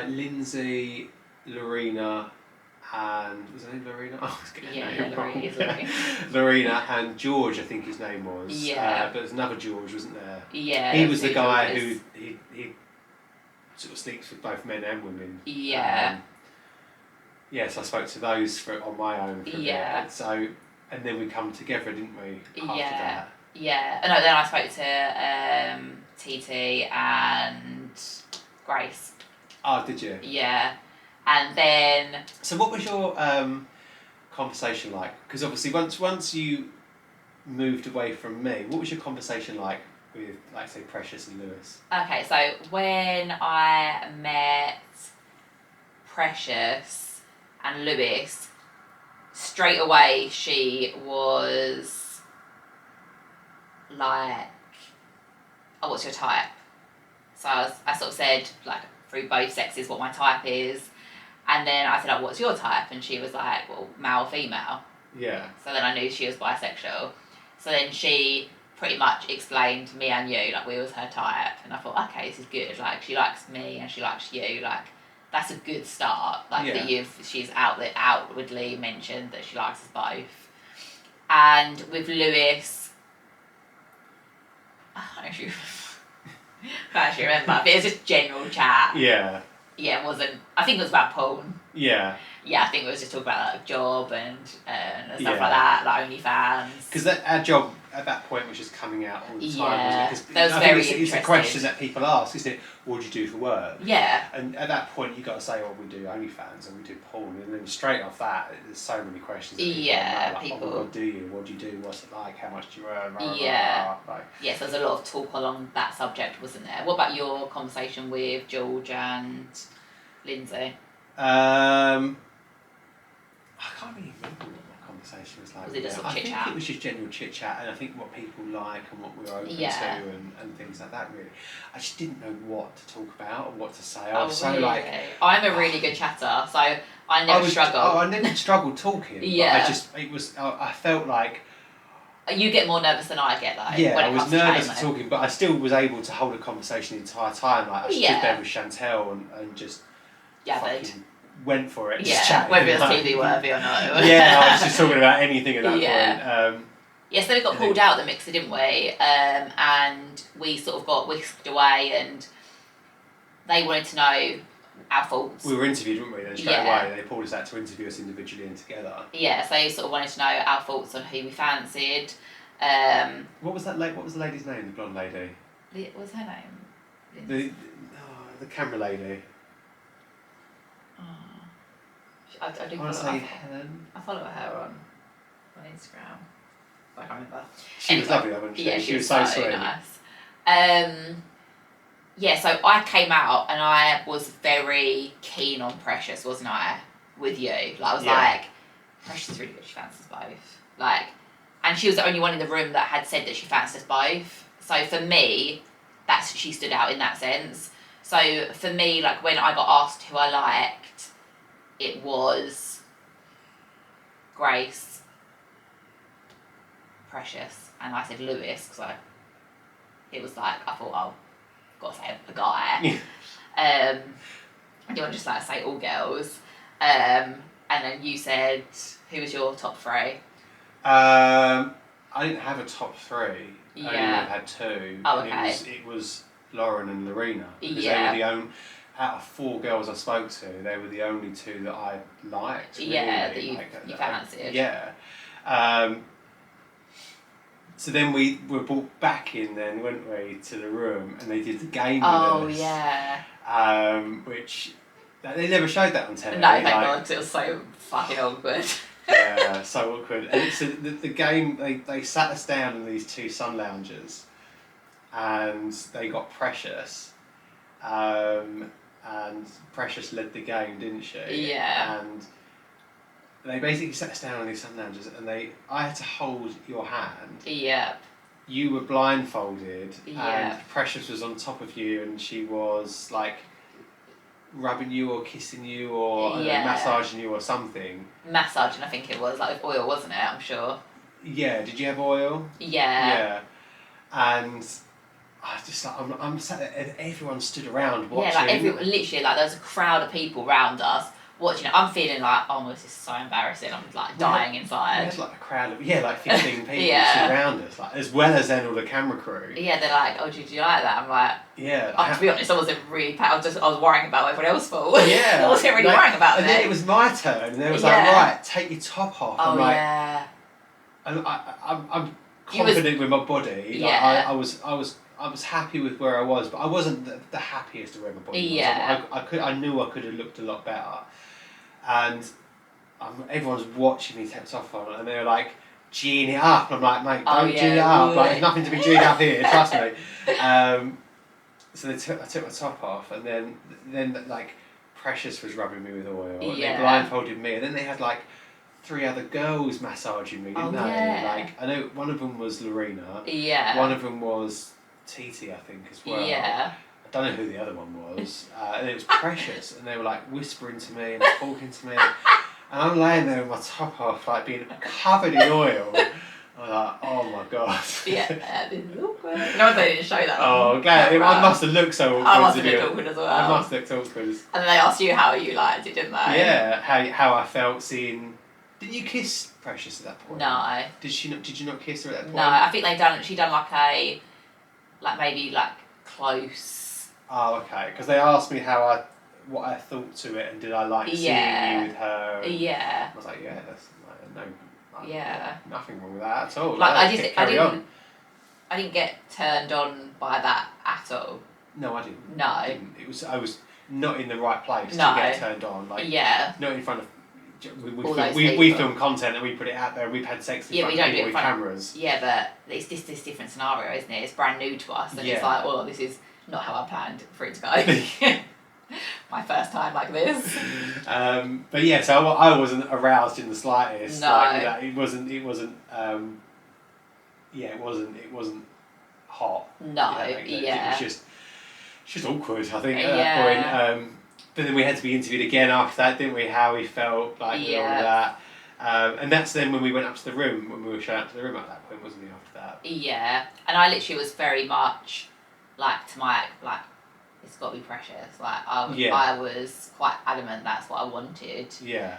Lindsay, Lorena, and... Was her name Lorena? Oh, I was getting her name wrong. Lorena. Lorena and George, I think his name was. Yeah. But there's another George, wasn't there? Yeah. He was the guy who... He sort of sleeps with both men and women. Yeah. Yes, I spoke to those on my own for a bit. So, and then we come together, didn't we? After that. Yeah. No, then I spoke to TT and Grace. Oh, did you? Yeah. And then... So what was your conversation like? Because obviously once you moved away from me, what was your conversation like with, like, say, Precious and Lewis? Okay, so when I met Precious and Lewis, straight away she was like, oh, what's your type? So I sort of said, like, through both sexes what my type is, and then I said, oh, what's your type? And she was like, well, male or female. Yeah. So then I knew she was bisexual. So then she pretty much explained to me and you, like, we was her type, and I thought, okay, this is good. Like, she likes me and she likes you. Like, that's a good start. Like, she's outwardly mentioned that she likes us both. And with Lewis, I can't actually remember, but it was just general chat. Yeah. Yeah, it wasn't. I think it was about porn. Yeah. Yeah, I think we was just talking about like job and stuff Yeah. like that, like OnlyFans. Because our job at that point was just coming out all the time, Yeah, wasn't it? that was I very think it's a question that people ask, isn't it? What do you do for work? Yeah. And at that point, you got to say, "Oh, we do OnlyFans and we do porn," and then straight off that, there's so many questions. That people Yeah, like, people. Oh, what do you? What do you do? What's it like? How much do you earn? Blah, Yeah. blah, blah. Like, Yes, there's a lot of talk along that subject, wasn't there? What about your conversation with George and Lindsay? I can't really remember what my conversation was like. Was it just sort of I chit think chat? it was just general chit chat, and I think what people like and what we're open to, and things like that. Really, I just didn't know what to talk about or what to say. I was so really? like, I'm a really good chatter, so I never struggle. I never struggled talking. Yeah. I felt like. You get more nervous than I get, though. Yeah, when I it was comes to nervous chatting, at talking, but I still was able to hold a conversation the entire time. Like I stood there with Chantel and just fucking went for it. Just chatting, whether it's TV worthy or not. Yeah, I was just talking about anything at that point. Yes, then we got pulled out of the mixer, didn't we? And we sort of got whisked away, and they wanted to know our faults. We were interviewed, weren't we? Then straight away, they pulled us out to interview us individually and together. Yeah, so they sort of wanted to know our thoughts on who we fancied. What was that? What was the lady's name? The blonde lady. What was her name? The camera lady. Oh. I do want to say Helen. I follow her on Instagram. I can't remember. She was lovely, wasn't she? Yeah, she was so sweet. Nice. So I came out and I was very keen on Precious, wasn't I? With you. Like, I was like, Precious is really good, she fancies both. Like, and she was the only one in the room that had said that she fancied us both. So for me, she stood out in that sense. So for me, like when I got asked who I liked, it was Grace, Precious, and I said Lewis because it was like I thought, oh, got to say a guy. I don't want to just like say all girls. And then you said, who was your top three? I didn't have a top three. Yeah. I only had two. Oh, okay. And it was Lauren and Lorena. Because Yeah. they were the only, out of 4 girls I spoke to, they were the only 2 that I liked. Really. Yeah, that you fancied. Yeah. So then we were brought back in then, weren't we, to the room, and they did the game with us. Oh, yeah. Which, they never showed that on telly. No, thank God, because it was so fucking awkward. Yeah, so awkward. And so the game, they sat us down in these 2 sun loungers, and they got Precious, and Precious led the game, didn't she? Yeah. And they basically sat us down on these sun loungers, and I had to hold your hand. Yeah. You were blindfolded, Yeah. and Precious was on top of you, and she was like rubbing you or kissing you or massaging you or something. Massaging, I think it was, like with oil, wasn't it? I'm sure. Yeah, did you have oil? Yeah. Yeah. And I just like, I'm sat there, and everyone stood around watching. Yeah, like literally, like there was a crowd of people around us watching it. I'm feeling like, oh, this is so embarrassing. I'm like dying inside. We had like a crowd of, like 15 people around us, like, as well as then all the camera crew. Yeah, they're like, oh, did you like that? I'm like, yeah. To be honest, I wasn't really, I was worrying about what everyone else thought. Yeah. I wasn't really worrying about it. And then it was my turn, and they was like, right, take your top off. Oh, I'm like, yeah. I'm confident with my body. Like, I was happy with where I was, but I wasn't the happiest of where my body was. Yeah. I knew I could have looked a lot better. And everyone's watching me take the top on, and they were like, G'ing it up. And I'm like, mate, don't G it up. Like, there's nothing to be G'd up here, trust me. So I took my top off, and then like Precious was rubbing me with oil, and they blindfolded me, and then they had like 3 other girls massaging me, didn't they? Yeah. Like, I know one of them was Lorena. Yeah. One of them was Titi, I think, as well. Yeah. I don't know who the other one was. And it was Precious, and they were like whispering to me and talking to me. And I'm laying there with my top off, like being covered in oil. I'm like, oh my god. Yeah, this is awkward. No, they didn't show that. Oh, okay. I must have looked so awkward. I must have looked awkward as well. I must have looked awkward. And then they asked you how you liked it, didn't they? Yeah, how I felt seeing. Did you kiss Precious at that point? No. Did you not kiss her at that point? No, I think she done like maybe like close. Oh, okay. Because they asked me how I what I thought to it, and did I like seeing Yeah. you with her? And Yeah. I was like, yeah, that's Yeah. nothing wrong with that at all. Like I didn't get turned on by that at all. No, I didn't. No. I didn't. I was not in the right place to get turned on. Like, not in front of. We film content and we put it out there. We've had sex in front of people with cameras. Yeah, but it's this different scenario, isn't it? It's brand new to us, and it's like, well, this is not how I planned for it to go. My first time like this. But yeah, so I wasn't aroused in the slightest. No. Like, it wasn't. It wasn't hot. No. It was just awkward. I think at that point. But then we had to be interviewed again after that, didn't we? How we felt like with all of that. And that's then when we went up to the room, when we were shown up to the room at that point, wasn't it, after that? Yeah. And I literally was very much like to Mike, like, it's got to be Precious. Like, I was quite adamant that's what I wanted. Yeah.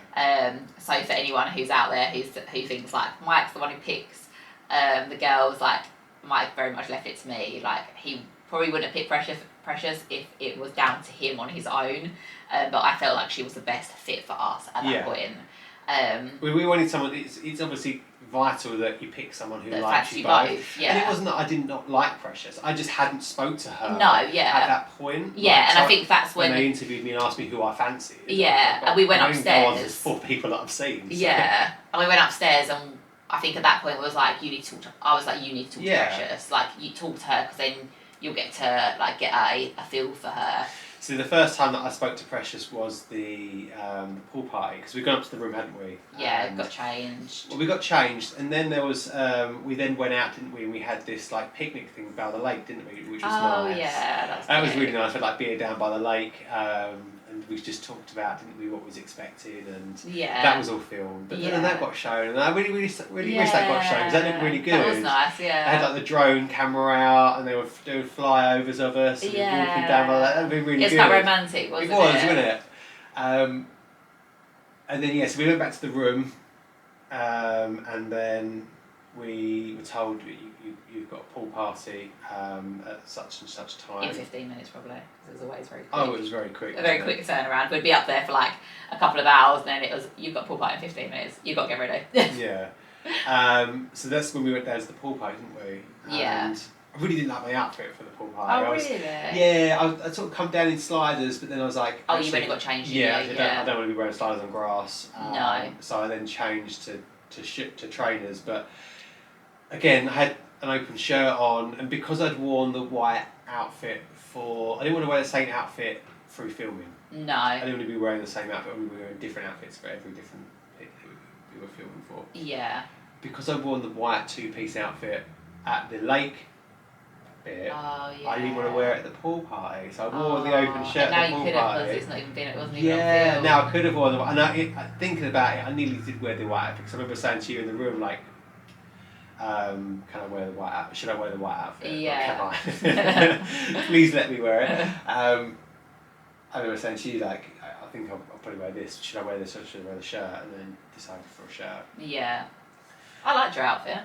So for anyone who's out there who thinks like Mike's the one who picks the girls, like Mike very much left it to me. Like, he probably wouldn't have picked Precious if it was down to him on his own. But I felt like she was the best fit for us at that point. We wanted someone. It's obviously vital that you pick someone who likes you both. Yeah. And it wasn't that I did not like Precious. I just hadn't spoke to her. No, yeah. At that point. Yeah, like, and I think that's when they interviewed me and asked me who I fancied. Yeah, and we went upstairs. There's 4 people that I've seen. So. Yeah, and we went upstairs, and I think at that point it was like, you need to talk to. I was like, you need to talk to Precious. Like, you talk to her because then you'll get to like get a feel for her. So the first time that I spoke to Precious was the pool party, because we'd gone up to the room, hadn't we? Yeah, got changed. Well, we got changed, and then there was we then went out, didn't we? And we had this like picnic thing by the lake, didn't we? Which was nice. Oh yeah, that was really nice. We had like beer down by the lake, and we just talked about, didn't we, what was expected, and that was all filmed. But then that got shown, and I really wish that got shown, because that looked really good. That was nice. Yeah. They had like the drone camera out, and they were doing flyovers of us, and we were walking down by that. That'd be really good. It's quite romantic, wasn't it? It was, wasn't it? And then so we went back to the room, and then we were told you've got a pool party at such and such time. In 15 minutes, probably, because it was always very quick. Oh, it was very quick. A very quick turnaround. We'd be up there for like a couple of hours, and then it was, you've got a pool party in 15 minutes. You've got to get ready. Yeah. So that's when we went down to the pool party, didn't we? Yeah. I really didn't like my outfit for the pool party. Oh, really? Yeah, I sort of come down in sliders, but then I was like... Oh, you only got changed, yeah, I don't want to be wearing sliders on grass. No. So I then changed to trainers, but again, I had an open shirt on, and because I'd worn the white outfit I didn't want to wear the same outfit through filming. No. I didn't want to be wearing the same outfit, I wanted to be wearing different outfits for every different bit that we were filming for. Yeah. Because I'd worn the white 2-piece outfit at the lake bit, I didn't want to wear it at the pool party, so I wore the open shirt at the pool party. It's not even been, it wasn't even yeah, now I could have worn the white, and thinking about it, I nearly did wear the white outfit, because I remember saying to you in the room, like, can I wear the white outfit? Should I wear the white outfit? Yeah. Or can I? Please let me wear it. I remember saying to you, like, I think I'll probably wear this. Should I wear this or should I wear the shirt? And then decided for a shirt. Yeah. I liked your outfit.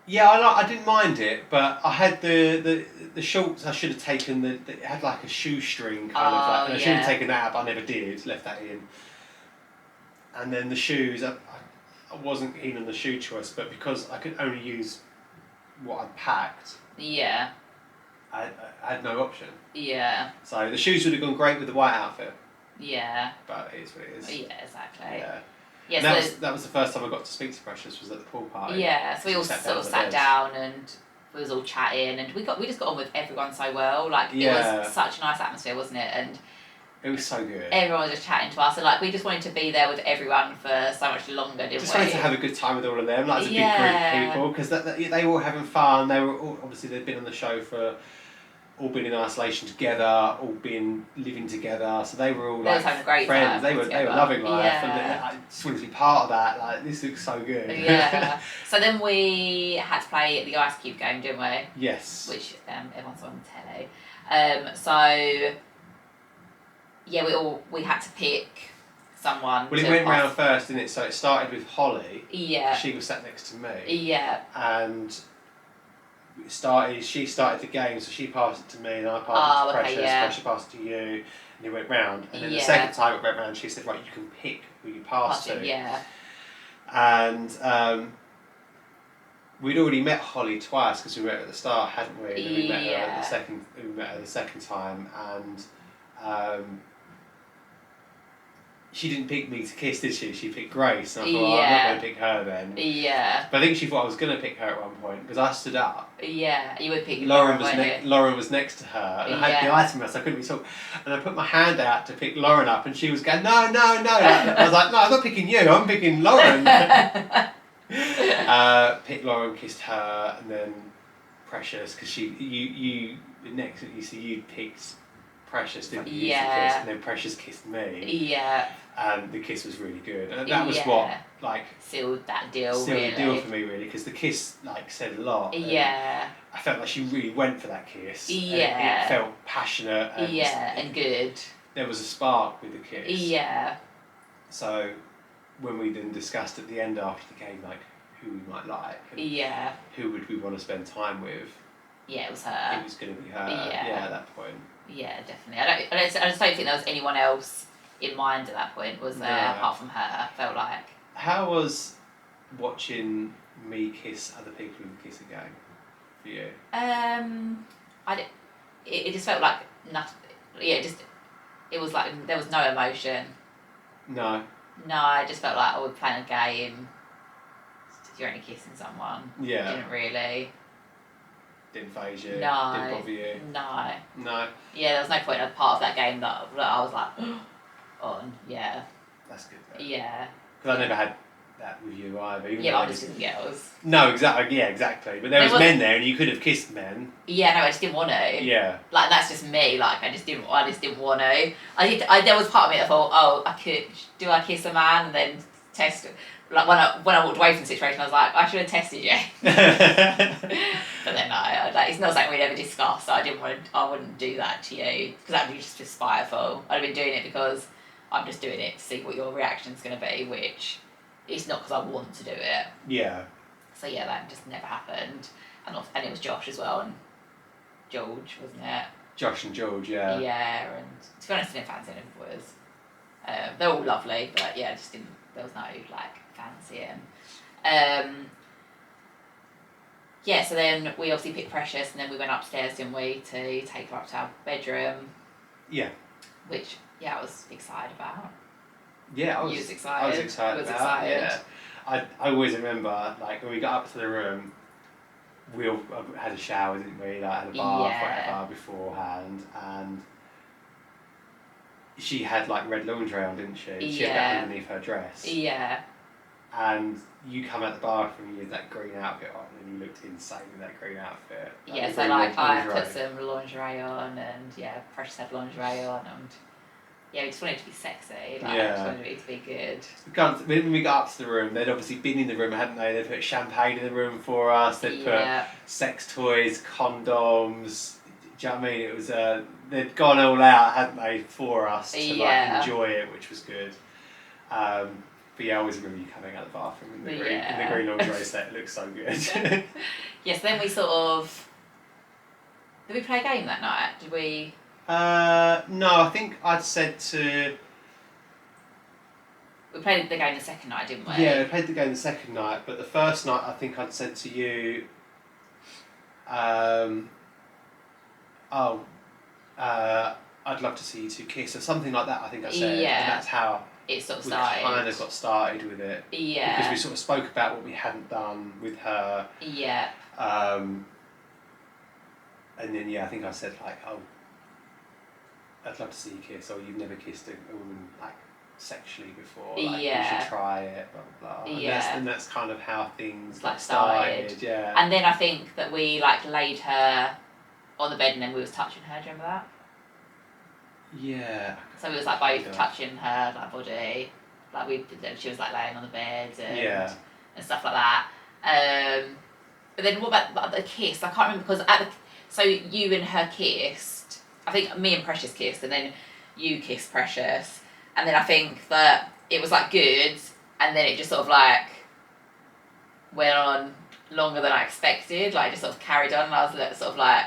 Yeah, I didn't mind it, but I had the shorts. I should have taken it had like a shoestring kind of like, and I should have taken that out, but I never did. Left that in. And then the shoes, I wasn't keen on the shoe choice, but because I could only use what I'd packed. Yeah. I had no option. Yeah. So the shoes would have gone great with the white outfit. Yeah. But it is what it is. Yeah, exactly. Yeah. Yeah, and that was the first time I got to speak to Precious, was at the pool party. Yeah, so we all sort of sat down and we was all chatting, and we just got on with everyone so well. Like, it was such a nice atmosphere, wasn't it? And it was so good. Everyone was just chatting to us, and like we just wanted to be there with everyone for so much longer, didn't we? Just wanted to have a good time with all of them, like as a big group of people, because they were all having fun. They were all, obviously they'd been on the show for. All been in isolation together, all been living together, so they were all like having a great friends. Time they were loving life, and I just wanted to be part of that. Like, this looks so good. Yeah. So then we had to play the ice cube game, didn't we? Yes. Which everyone saw on the telly. So yeah, we had to pick someone. Well, it went round first, didn't it? So it started with Holly. Yeah. She was sat next to me. Yeah. And she started the game, so she passed it to me, and I passed it to Precious. Yeah. Precious passed it to you, and it went round. And then the Yeah. second time it went round, she said, right, you can pick who you pass to. Yeah. And we'd already met Holly twice because we met her at the start, hadn't we? And then we met her at the second. We met her the second time, and she didn't pick me to kiss, did she? She picked Grace, and I thought, well, I'm not going to pick her then. Yeah. But I think she thought I was going to pick her at one point because I stood up. Yeah, you would pick Lauren was next to her, and I had the item so I couldn't be talking. And I put my hand out to pick Lauren up, and she was going, no. I was like, no, I'm not picking you. I'm picking Lauren. Picked Lauren, kissed her, and then Precious, because you picked Precious, didn't you? Yeah. Kiss, and then Precious kissed me. Yeah. And the kiss was really good, and that was what sealed that deal. The deal for me, really, because the kiss said a lot. Yeah. I felt like she really went for that kiss. Yeah. It felt passionate. And good. There was a spark with the kiss. Yeah. So when we then discussed at the end after the game, who we might like, and who would we want to spend time with? Yeah, it was her. It was going to be her. Yeah. At that point. Yeah, definitely. I just don't think there was anyone else in mind at that point, was there, apart from her, felt like. How was watching me kiss other people in the kiss again for you? It just felt like nothing. Yeah, it was like there was no emotion. No. No, I just felt like we're playing a game. You're only kissing someone. Yeah. Didn't really. Didn't faze you. No. Didn't bother you. No. Yeah, there was no point of part of that game that I was like, on. Yeah. That's good though. Yeah. Because I never had that with you either. Yeah, I just didn't girls. No, exactly. Yeah, exactly. But there was men there, and you could have kissed men. Yeah, no, I just didn't want to. Yeah. Like that's just me. Like I just didn't want to. There was part of me that thought, oh, I could. Do I kiss a man and then test? Like when I walked away from the situation, I was like, I should have tested you. But then no, it's not something we'd ever discussed. I wouldn't do that to you because that would be just spiteful. I'd have been doing it because I'm just doing it to see what your reaction's going to be, which it's not because I want to do it. Yeah. So yeah, that just never happened, and it was Josh as well and George, wasn't it? Josh and George, yeah. Yeah, and to be honest, I didn't fancy any of the boys. They're all lovely, but yeah, just didn't. There was no fancying. Yeah, so then we obviously picked Precious, and then we went upstairs, didn't we, to take her up to our bedroom. Yeah. Which I was excited about. Yeah, I was excited. I was excited about. Yeah. I always remember when we got up to the room, we all had a shower, didn't we? Had a bath, whatever, beforehand, and she had red lingerie on, didn't she? She had that underneath her dress. Yeah. And you come out the bathroom, you had that green outfit on, and you looked insane in that green outfit. Yeah, so I put some lingerie on, and Precious had lingerie on, and we just wanted it to be sexy. Just wanted it to be good. When we got up to the room, they'd obviously been in the room, hadn't they? They'd put champagne in the room for us. They'd put sex toys, condoms. Do you know what I mean? It was they'd gone all out, hadn't they, for us to enjoy it, which was good. But I always remember you coming out of the bathroom in the green lingerie set. It looks so good. Yes. Then we sort of. Did we play a game that night? Did we? No, I think I'd said to. We played the game the second night, didn't we? Yeah, we played the game the second night, but the first night I think I'd said to you. I'd love to see you two kiss or something like that. I think I said, and that's how it sort of started. We kind of got started with it. Yeah. Because we sort of spoke about what we hadn't done with her. Yeah. And then I think I said I'd love to see you kiss, or you've never kissed a woman sexually before. You should try it. Blah blah blah. And that's kind of how things started. Yeah. And then I think that we laid her on the bed, and then we was touching her. Do you remember that? Yeah. So we was both touching her body, she was laying on the bed and stuff like that. But then what about the kiss? I can't remember because so you and her kissed. I think me and Precious kissed, and then you kissed Precious, and then I think that it was good, and then it just sort of went on longer than I expected. Like, just sort of carried on, and I was sort of like,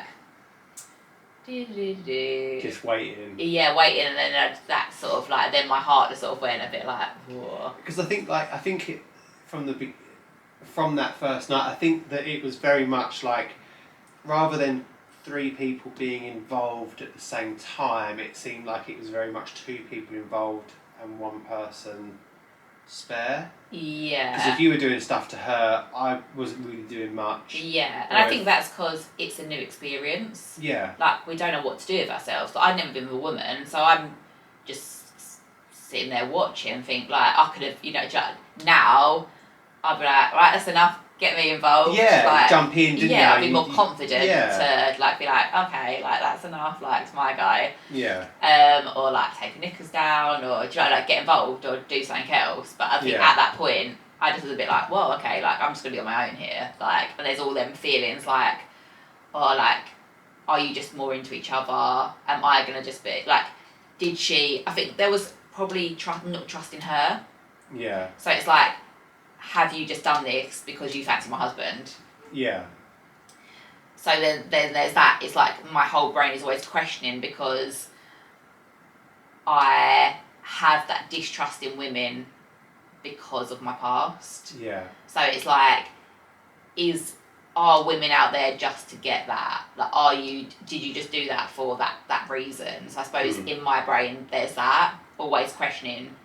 just waiting. Yeah, waiting, and then that sort of like, then my heart just sort of went a bit like, whoa. Because I think it from that first night, I think that it was very much like, rather than 3 people being involved at the same time, it seemed like it was very much 2 people involved and 1 person spare. Yeah. Because if you were doing stuff to her, I wasn't really doing much. Yeah, and I think that's because it's a new experience. Yeah. Like, we don't know what to do with ourselves. Like, I've never been with a woman, so I'm just sitting there watching and think, like, I could have, now, I'd be like, right, that's enough, get me involved. Yeah, like, jump in, didn't you? Yeah, I'd be more confident to, like, be like, okay, like, that's enough, like, it's my guy. Yeah. Or, like, take the knickers down, or, like, get involved, or do something else. But I think at that point, I just was a bit like, well, okay, like, I'm just going to be on my own here. Like, and there's all them feelings, like, or, like, are you just more into each other? Am I going to just be, like, did she... I think there was probably not trusting her. Yeah. So it's like, have you just done this because you fancy my husband? Yeah. So then there's that. It's like my whole brain is always questioning because I have that distrust in women because of my past. Yeah. So it's like, are women out there just to get that? Like, did you just do that for that reason? So I suppose in my brain there's that, always questioning,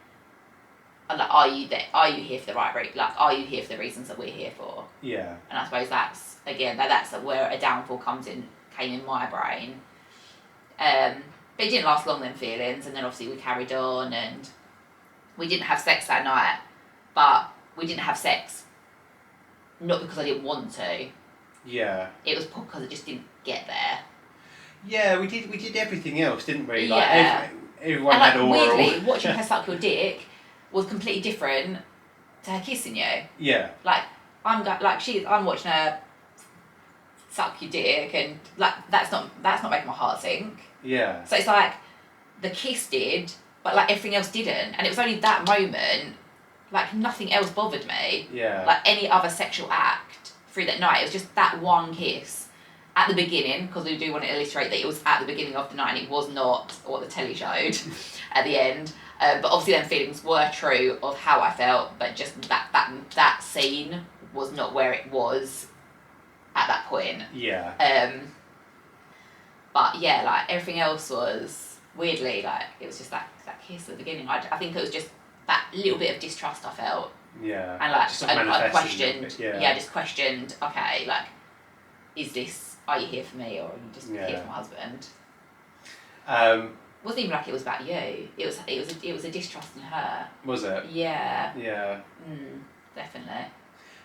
like, are you here for the right reason? Like, are you here for the reasons that we're here for? Yeah. And I suppose that's where a downfall came in my brain. But it didn't last long, them feelings, and then obviously we carried on, and we didn't have sex that night, but we didn't have sex not because I didn't want to. Yeah. It was because I just didn't get there. Yeah, we did everything else, didn't we? Like, Yeah. everyone and, like, had oral. weirdly, watching her suck your dick was completely different to her kissing you. Yeah. Like, I'm watching her suck your dick, and like that's not making my heart sink. Yeah. So it's like the kiss did, but like everything else didn't, and it was only that moment. Like, nothing else bothered me. Yeah. Like any other sexual act through that night, it was just that one kiss at the beginning, because we do want to illustrate that it was at the beginning of the night and it was not what the telly showed at the end. But obviously them feelings were true of how I felt, but just that scene was not where it was at that point. Yeah. But yeah, like everything else was weirdly, like, it was just that kiss at the beginning. I think it was just that little bit of distrust I felt. Yeah. And like just sort of I questioned. bit, I just questioned. Okay, like, are you here for me, or are you just here for my husband? It wasn't even like it was about you. It was a distrust in her. Was it? Yeah. Yeah. Definitely.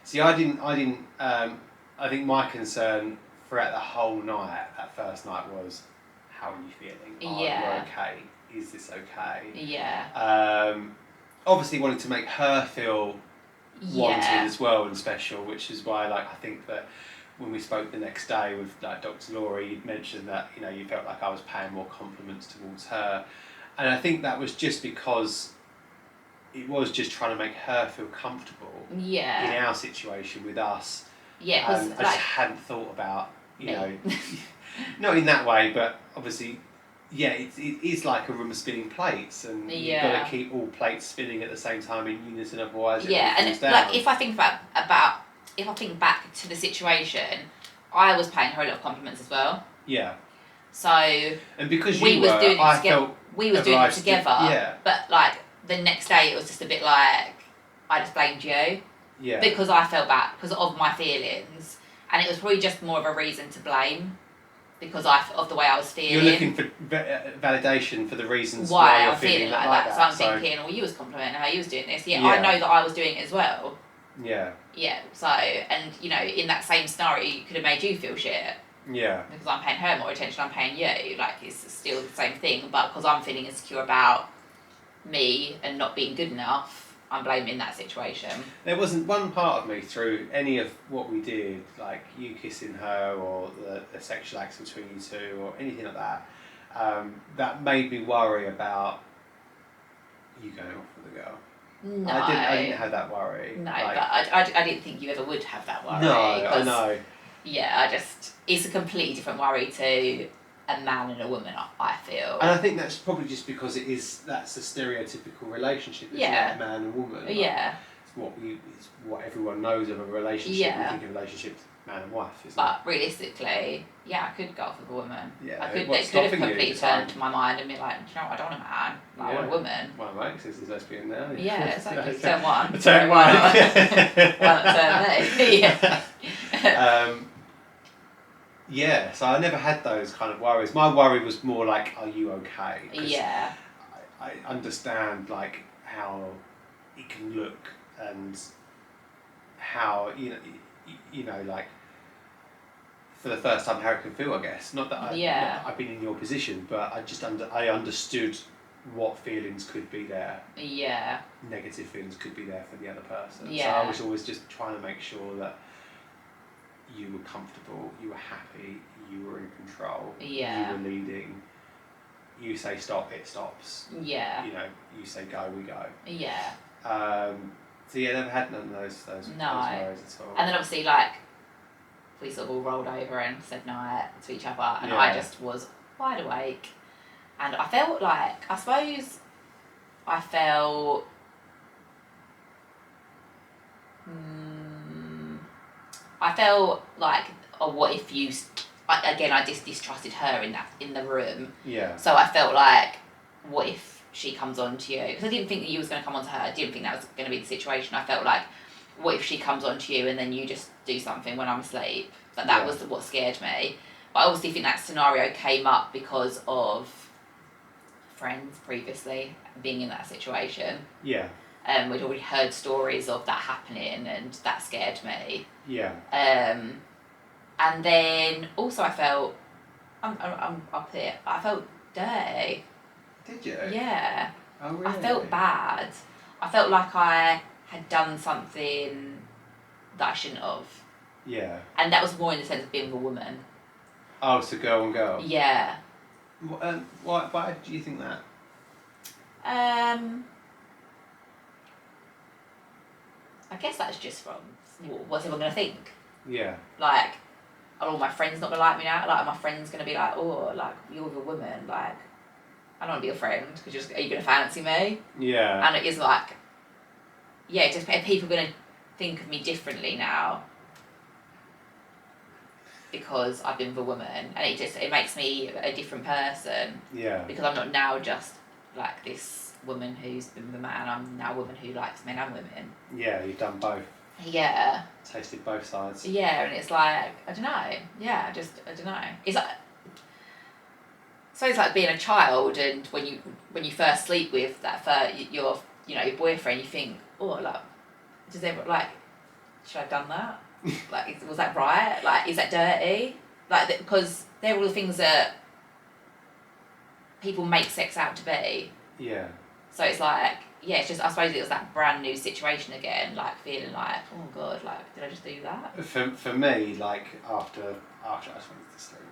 See, I didn't. I think my concern throughout the whole night, that first night, was, how are you feeling? Are you okay? Is this okay? Yeah. Obviously wanted to make her feel wanted as well and special, which is why, like, I think that when we spoke the next day with, like, Dr. Laura, you mentioned that, you know, you felt like I was paying more compliments towards her, and I think that was just because it was just trying to make her feel comfortable in our situation with us. Yeah, because I just hadn't thought about, you know, not in that way, but obviously, yeah, it is like a room of spinning plates, and you've got to keep all plates spinning at the same time in unison, otherwise it falls down. Like, if I think if I think back to the situation, I was paying her a lot of compliments as well. Yeah. So and because we was doing it together. Yeah. But like the next day, it was just a bit like I just blamed you. Yeah. Because I felt bad because of my feelings, and it was probably just more of a reason to blame. Because of the way I was feeling. You're looking for validation for the reasons why you're I'm feeling like that. So I'm thinking, well, you was complimenting her, you was doing this. Yeah, I know that I was doing it as well. Yeah. Yeah, so, and, you know, in that same scenario, it could have made you feel shit. Yeah. Because I'm paying her more attention, I'm paying you. Like, it's still the same thing, but because I'm feeling insecure about me and not being good enough, I'm blaming that situation. There wasn't one part of me through any of what we did, like you kissing her or the sexual acts between you two or anything like that, that made me worry about you going off with the girl. No. I didn't have that worry. No, like, but I didn't think you ever would have that worry. No, I know. Yeah, it's a completely different worry to a man and a woman, I feel. And I think that's probably just because that's a stereotypical relationship, isn't it? A man and woman. Like, yeah. It's what everyone knows of a relationship. Yeah. We think of relationships man and wife, isn't But realistically, yeah, I could go off with a woman. Yeah. It could have completely turned to my mind and be like, do you know what, I don't want a man, I want a woman. Well, my ex is lesbian now. Yeah, exactly. Turn one. Turn one. Turn me. Yeah. Yeah, so I never had those kind of worries. My worry was more like, are you okay? Yeah. I understand like how it can look and how you know like for the first time how it can feel. I guess not that I've been in your position, but I understood what feelings could be there. Yeah. Negative feelings could be there for the other person. Yeah. So I was always just trying to make sure that you were comfortable, you were happy, you were in control, yeah. you were leading. You say stop, it stops. Yeah. You know, you say go, we go. Yeah. So yeah, never had none of those worries at all. And then obviously like we sort of all rolled over and said night to each other, and I just was wide awake, and I felt like I felt like, oh, what if you? I just distrusted her in the room. Yeah. So I felt like, what if she comes on to you? Because I didn't think that you was going to come on to her. I didn't think that was going to be the situation. I felt like, what if she comes on to you and then you just do something when I'm asleep? That was what scared me. But I obviously think that scenario came up because of friends previously being in that situation. Yeah. We'd already heard stories of that happening, and that scared me. Yeah. And then also I felt, I'm up here. I felt dirty. Did you? Yeah. Oh really? I felt bad. I felt like I had done something that I shouldn't have. Yeah. And that was more in the sense of being a woman. Oh, so girl on girl. Yeah. Why do you think that? I guess that's just from what's everyone going to think. Yeah. Like, are all my friends not going to like me now? Like, are my friends going to be like, oh, like, you're with a woman, like, I don't want to be your friend, because are you going to fancy me? Yeah. And it is like, yeah, just are people going to think of me differently now because I've been with a woman, and it makes me a different person. Yeah. Because I'm not now just like this woman who's been with a man, I'm now a woman who likes men and women. Yeah, you've done both. Yeah. Tasted both sides. Yeah, and it's like, I don't know. Yeah, I don't know. It's like, so it's like being a child, and when you first sleep with your boyfriend, you think, oh, like, should I have done that? Like, was that right? Like, is that dirty? Like, because they're all the things that people make sex out to be. Yeah. So it's like, yeah, it's just, I suppose it was that brand new situation again, like feeling like, oh God, like, did I just do that? For me, like, after I just wanted to sleep.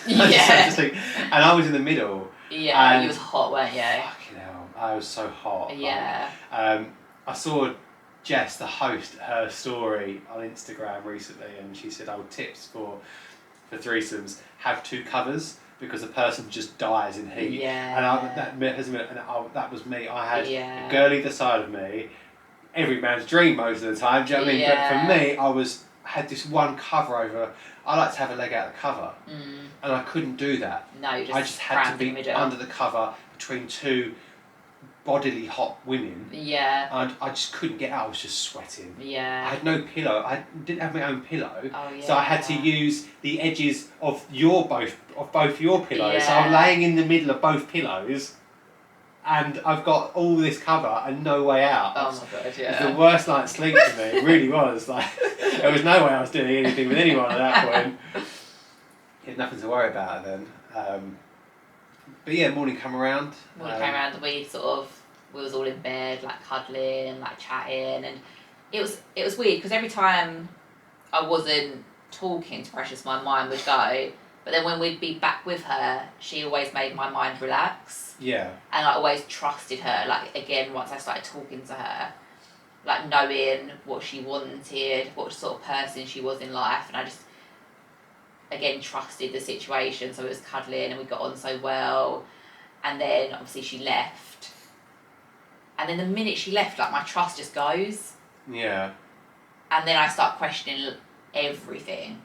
Yeah. I just wanted to sleep. And I was in the middle. Yeah, you was hot, weren't you? Fucking hell, I was so hot. Yeah. I saw Jess, the host, her story on Instagram recently, and she said, "Oh, tips for threesomes: have two covers because the person just dies in heat." Yeah. And that was me. I had a girl either side of me. Every man's dream most of the time. Do you know what I mean? But for me, I had this one cover over. I like to have a leg out of the cover, and I couldn't do that. No, I just had to be under the cover between two bodily hot women. Yeah. And I just couldn't get out. I was just sweating. Yeah. I had no pillow. I didn't have my own pillow. Oh, yeah. So I had to use the edges of both your pillows. Yeah. So I'm laying in the middle of both pillows, and I've got all this cover and no way out. Oh my God, yeah. It was the worst night's sleep for me. It really was. Like, there was no way I was doing anything with anyone at that point. You had nothing to worry about then. But yeah, morning came around. We was all in bed, like cuddling, like chatting, and it was weird because every time I wasn't talking to Precious, my mind would go. But then when we'd be back with her, she always made my mind relax. Yeah. And I always trusted her. Like, again, once I started talking to her, like knowing what she wanted, what sort of person she was in life, and I just again trusted the situation. So it was cuddling and we got on so well, and then obviously she left, and then the minute she left, like my trust just goes. Yeah. And then I start questioning everything.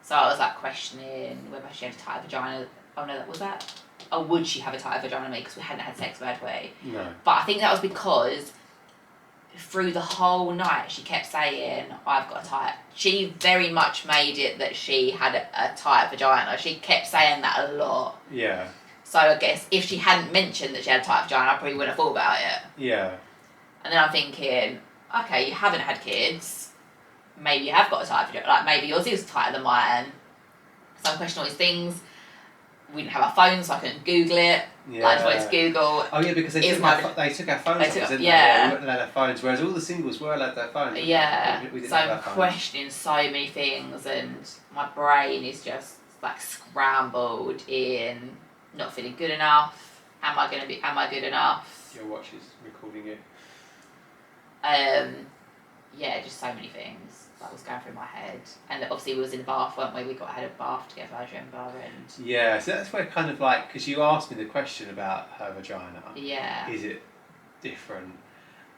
So I was like questioning whether she had a tight vagina. Oh no, that was that. Oh, would she have a tight vagina me? Because we hadn't had sex, had we? No. But I think that was because through the whole night she kept saying, I've got a tight. She very much made it that she had a tight vagina. She kept saying that a lot. Yeah. So I guess if she hadn't mentioned that she had a tight vagina, I probably wouldn't have thought about it. Yeah. And then I'm thinking, okay, you haven't had kids. Maybe you have got a tight vagina. Like maybe yours is tighter than mine. So I'm questioning all these things. We didn't have our phones, so I couldn't Google it. Yeah. Like, I just wanted to Google. Oh yeah, because they took our phones, didn't they? Yeah. We weren't allowed our phones, whereas all the singles were allowed their phones. Yeah. We didn't So have our I'm phones. questioning so many things, and my brain is just like scrambled in not feeling good enough. Am I good enough? Your watch is recording you. Yeah, just so many things that was going through my head. And obviously we was in the bath, weren't we? We had a bath together, I remember. And yeah, so that's where kind of like, because you asked me the question about her vagina. Yeah. Is it different?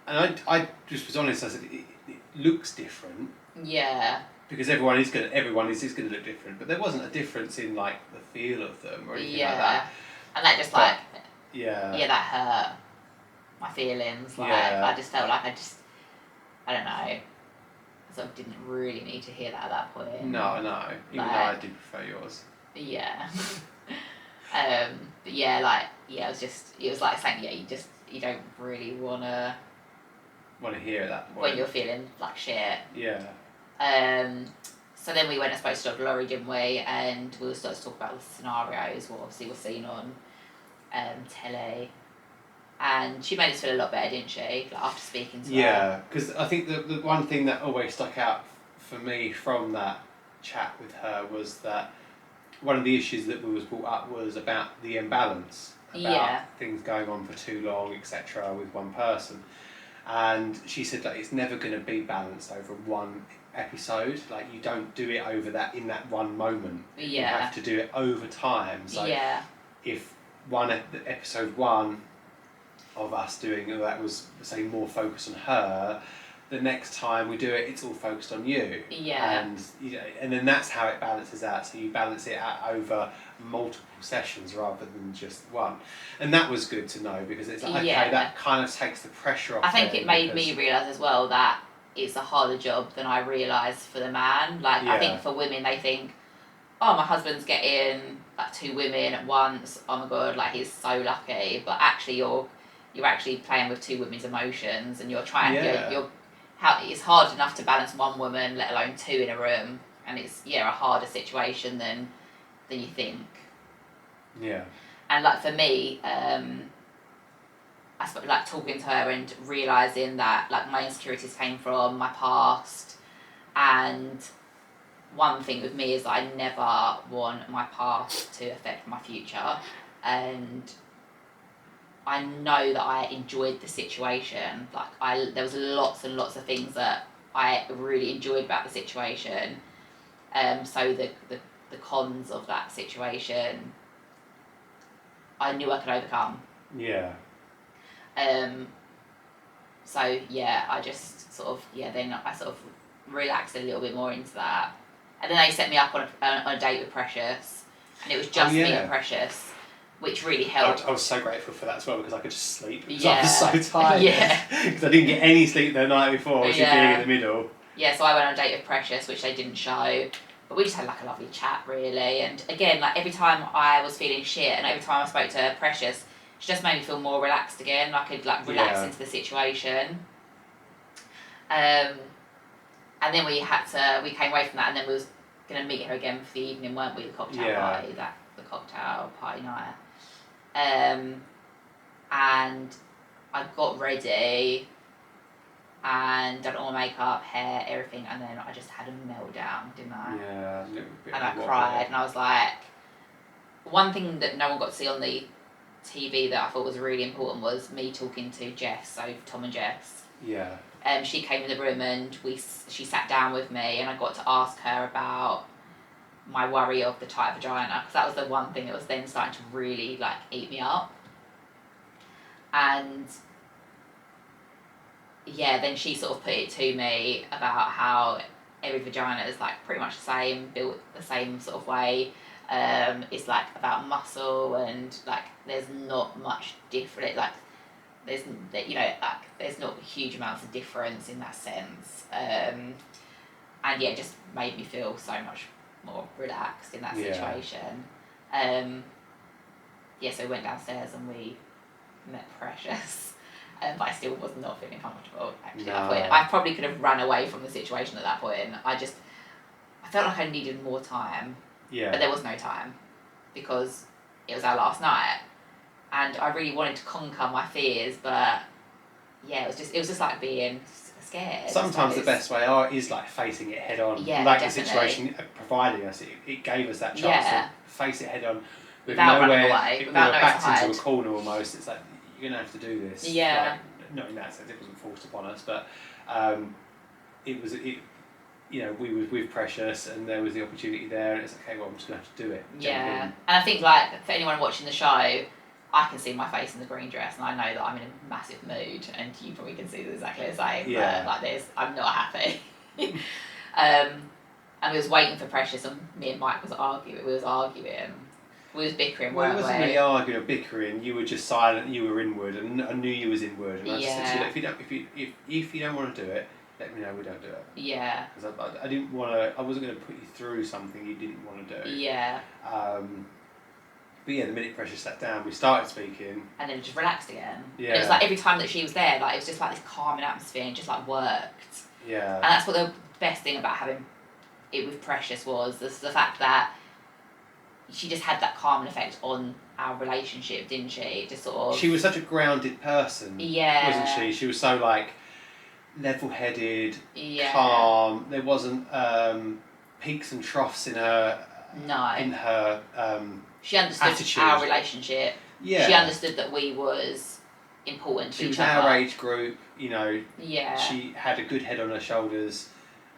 And I just was honest, I said, it looks different. Yeah. Because everyone is going to look different, but there wasn't a difference in like the feel of them or anything like that. And that just yeah, that hurt my feelings. Like I just felt like I don't know, I sort of didn't really need to hear that at that point. No, even though I do prefer yours. Yeah. But yeah, it was like saying, you don't really want to hear at that point. When you're feeling like shit. Yeah. So then we went and spoke to Dr. Laurie, didn't we? And we started to talk about the scenarios, what obviously was seen on telly. And she made us feel a lot better, didn't she? Like after speaking to her. Yeah, because I think the one thing that always stuck out for me from that chat with her was that one of the issues that was brought up was about the imbalance, about things going on for too long, etc., with one person. And she said that it's never going to be balanced over one episode. Like you don't do it over in that one moment. Yeah. You have to do it over time. So if episode one of us doing that was, say, more focused on her, the next time we do it, it's all focused on you. Yeah. And then that's how it balances out. So you balance it out over multiple sessions rather than just one. And that was good to know because it's like, okay, that kind of takes the pressure off. I think it made me realise as well that it's a harder job than I realised for the man. Like, I think for women, they think, oh, my husband's getting like 2 women at once. Oh my God, like he's so lucky. But actually, you're actually playing with 2 women's emotions, and you're trying. It's hard enough to balance 1 woman, let alone 2 in a room, and it's a harder situation than you think. Yeah. And like for me, I suppose like talking to her and realising that like my insecurities came from my past, and one thing with me is that I never want my past to affect my future, and I know that I enjoyed the situation. Like there was lots and lots of things that I really enjoyed about the situation. So the cons of that situation, I knew I could overcome. Yeah. So yeah, I just sort of then I sort of relaxed a little bit more into that, and then they set me up on a date with Precious, and it was just me and Precious, which really helped. I was so grateful for that as well because I could just sleep because I was so tired. Because I didn't get any sleep the night before, being in the middle. Yeah, so I went on a date with Precious, which they didn't show, but we just had like a lovely chat really. And again, like every time I was feeling shit, and every time I spoke to Precious, she just made me feel more relaxed again. I could like relax into the situation. And then we came away from that, and then we was gonna meet her again for the evening, weren't we? The cocktail party, the cocktail party night. And I got ready and done all my makeup, hair, everything, and then I just had a meltdown, didn't I? Yeah. And I cried, and I was like, one thing that no one got to see on the TV that I thought was really important was me talking to Jess, so Tom and Jess. Yeah. She came in the room and she sat down with me, and I got to ask her about my worry of the tight vagina, because that was the one thing that was then starting to really like eat me up. And yeah, then she sort of put it to me about how every vagina is like pretty much the same, built the same sort of way. It's like about muscle, and like there's not much different. Like there's there's not huge amounts of difference in that sense. And yeah, it just made me feel so much more relaxed in that situation. So we went downstairs and we met Precious. But I still was not feeling comfortable actually at that point. I probably could have run away from the situation at that point. I felt like I needed more time. Yeah. But there was no time, because it was our last night, and I really wanted to conquer my fears, but yeah, it was just like being scared. Sometimes the best way is like facing it head on. Yeah, like definitely. The situation providing us, it gave us that chance to face it head on. Without running away, if without we were knowing backed to into a corner almost, it's like, you're going to have to do this. Yeah. Like, not in that sense, it wasn't forced upon us, but we were with Precious, and there was the opportunity there, and it's like, okay, well, I'm just going to have to do it. Yeah. And I think, like, for anyone watching the show, I can see my face in the green dress, and I know that I'm in a massive mood, and you probably can see exactly the same. Yeah. I'm not happy. And we was waiting for Precious, and me and Mike was arguing. We was bickering, Well, weren't it wasn't we? really arguing or bickering. You were just silent. You were inward, and I knew you was inward. And I just said to you, if you don't want to do it, let me know. We don't do it. Yeah. Because I didn't want to. I wasn't going to put you through something you didn't want to do. Yeah. But yeah, the minute Precious sat down, we started speaking. And then just relaxed again. Yeah. And it was like every time that she was there, like it was just like this calming atmosphere, and just like worked. Yeah. And that's what the best thing about having it with Precious was the fact that she just had that calming effect on our relationship, didn't she? Just sort of. She was such a grounded person. Yeah. Wasn't she? She was so like level-headed, Yeah. calm. There wasn't peaks and troughs in her. No. In her. She understood attitude. our relationship. Yeah. She understood that we was important to She each was other. our age group, Yeah. She had a good head on her shoulders,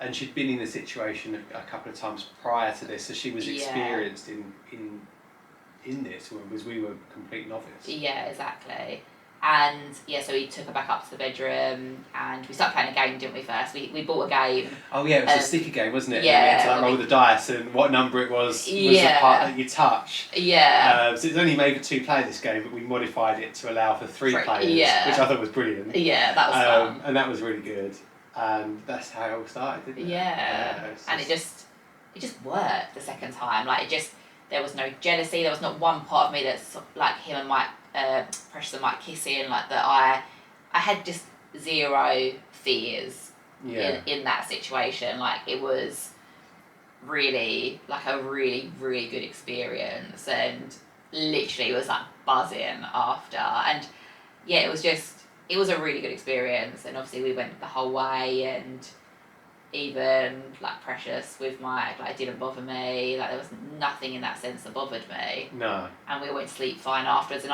and she'd been in the situation a couple of times prior to this, so she was experienced in this, whereas we were complete novice. Yeah, exactly. And yeah, so we took her back up to the bedroom, and we started playing a game, didn't we? First, we bought a game. Oh yeah, it was a sticky game, wasn't it? Yeah. And you had to like roll the dice, and what number it was the part that you touch. Yeah. So it's only made for 2 players this game, but we modified it to allow for 3 players, which I thought was brilliant. Yeah, that was fun. And that was really good. And that's how it all started, didn't it? Yeah. And it just worked the second time. Like there was no jealousy. There was not one part of me that's like him and Mike, Precious and Mike kissing. Like that, I had just zero fears in that situation. Like it was really like a really, really good experience, and literally was like buzzing after. And yeah, it was a really good experience. And obviously we went the whole way, and even like Precious with Mike, like it didn't bother me. Like there was nothing in that sense that bothered me. No. And we went to sleep fine afterwards. And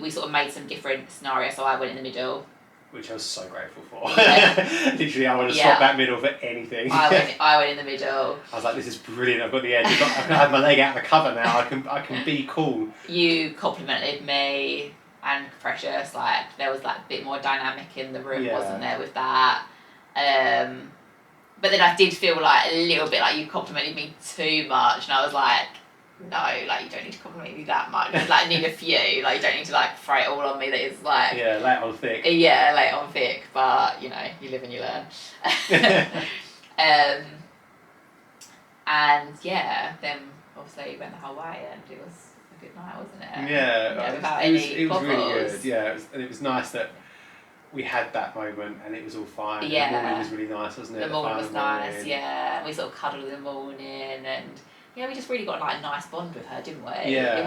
we sort of made some different scenarios. So I went in the middle, which I was so grateful for. Yeah. Literally, I would have swapped that middle for anything. I went in the middle. I was like, this is brilliant. I've got the edge. I can have my leg out of the cover now. I can be cool. You complimented me and Precious. Like there was like a bit more dynamic in the room, wasn't there, with that? But then I did feel like a little bit like you complimented me too much, and I was like, no, like you don't need to compliment me that much. Like I need a few. Like you don't need to like throw it all on me. That is like lay it on thick. Yeah, lay it on thick. But you live and you learn. And yeah, then obviously we went the whole way, and it was a good night, wasn't it? Yeah, without it any was really bubbles. good. Yeah, it was nice that we had that moment, and it was all fine. Yeah. The morning was really nice, wasn't it? The morning was nice. Yeah, we sort of cuddled in the morning, and yeah, we just really got like a nice bond with her, didn't we? Yeah.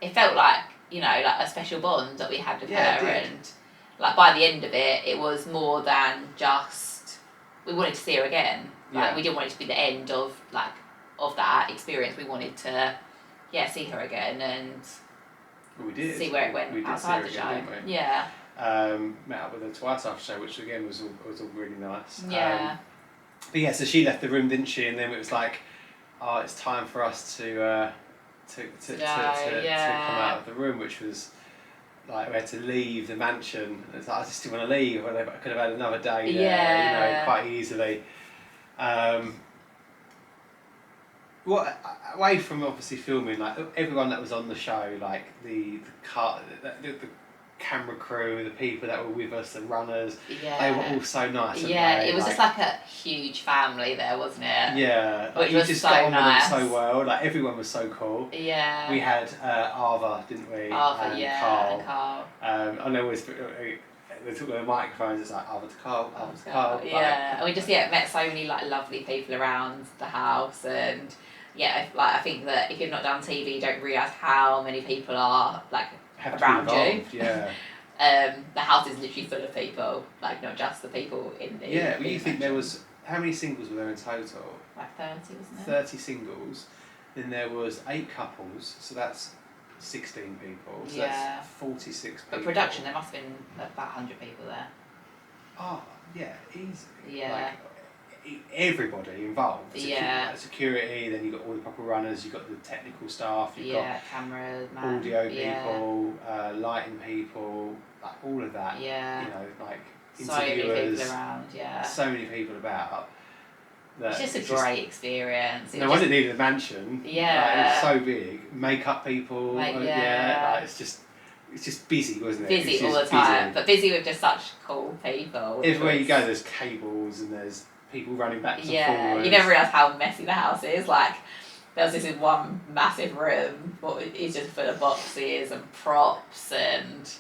It felt like like a special bond that we had with her, it did. and like by the end of it, it was more than just we wanted to see her again. Like we didn't want it to be the end of that experience. We wanted to see her again and we did. see where it went we did outside see the her show. again, didn't we? Yeah. Met up with her twice after the show, which again was all really nice. Yeah. But yeah, so she left the room, didn't she? And then it was like, oh, it's time for us to come out of the room, which was like we had to leave the mansion. It's like I just didn't want to leave. I could have had another day there, quite easily. Away from obviously filming, like everyone that was on the show, like the camera crew, the people that were with us, the runners, they were all so nice. Yeah, it was just like a huge family there, wasn't it? Yeah, which was just so got on nice. with them so well. Like everyone was so cool. Yeah. We had Ava, didn't we? Ava, and Carl. I know they took the microphones. It's like Ava to Carl, Ava to Carl. Yeah, and we just met so many like lovely people around the house, and I think that if you've not done TV, you don't realise how many people are like around you. Yeah. The house is literally full of people, like not just the people in the. Yeah, well, you think there was how many singles were there in total? Like 30, wasn't it? 30 singles. Then there was 8 couples, so that's 16 people. So that's 46 people. But production, there must have been about 100 people there. Oh, yeah, easy. Yeah. Like, everybody involved. Yeah. Security, then you've got all the proper runners, you've got the technical staff, you've got camera, man. audio people, lighting people, like all of that. Yeah. You know, like so many interviewers. people around, So many people about. It's just a great experience. No wonder it needed a mansion. Yeah. Like, it was so big. Makeup people. Like, it's just busy, wasn't it? Busy all the time, but busy with just such cool people. Everywhere you go, there's cables and there's people running back and forwards. Yeah, you never realise how messy the house is. Like, there was this in one massive room, but it's just full of boxes and props and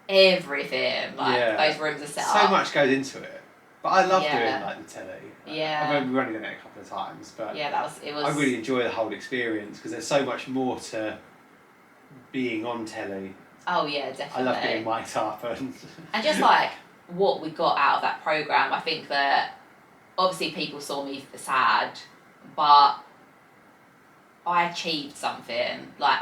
everything. Like, those rooms are set up. So much goes into it. But I love doing like the telly. Yeah. I've only done it a couple of times, but it was. I really enjoy the whole experience because there's so much more to being on telly. Oh yeah, definitely. I love getting mic'd up and just like what we got out of that programme. I think that obviously people saw me sad, but I achieved something. Like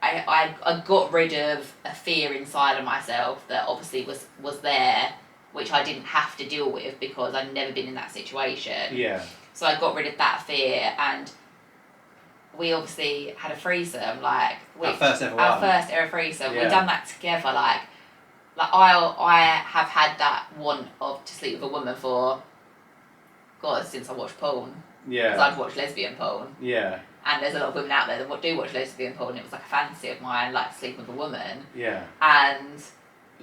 I got rid of a fear inside of myself that obviously was there, which I didn't have to deal with because I'd never been in that situation. Yeah. So I got rid of that fear, and we obviously had a threesome, like our first ever threesome. Yeah. We done that together, like I have had that want to sleep with a woman for since I watched porn. Yeah. Because I'd watched lesbian porn. Yeah. And there's a lot of women out there that do watch lesbian porn. It was like a fantasy of mine, like sleeping with a woman. Yeah. And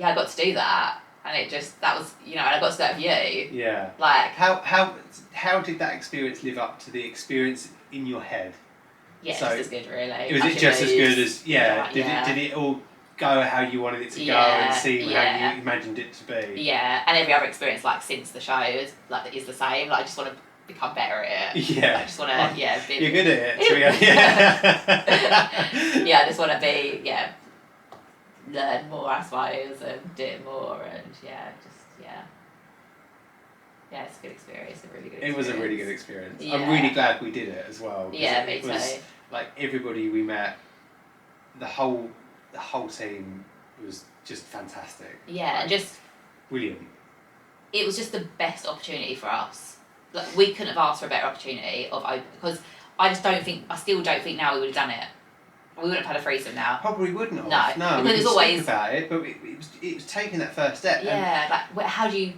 I got to do that, and that was and I got to do that with you. Yeah. Like how did that experience live up to the experience in your head? Yeah, so, just as good, really. Was it just as good as Did it all go how you wanted it to go and seem how you imagined it to be? Yeah, and every other experience since the show is the same. Like I just want to become better at it. Yeah. I just want to you're good at it. I just want to learn more, I suppose, and do it more, and it's a good experience, a really good experience. It was a really good experience. Yeah. I'm really glad we did it as well. Yeah, me too. Like everybody we met, the whole team was just fantastic. Yeah, and just brilliant. It was just the best opportunity for us. Like we couldn't have asked for a better opportunity because I still don't think now we would have done it. We wouldn't have had a threesome now. Probably wouldn't have. No, because it's always about it, but it was taking that first step. Yeah, how do you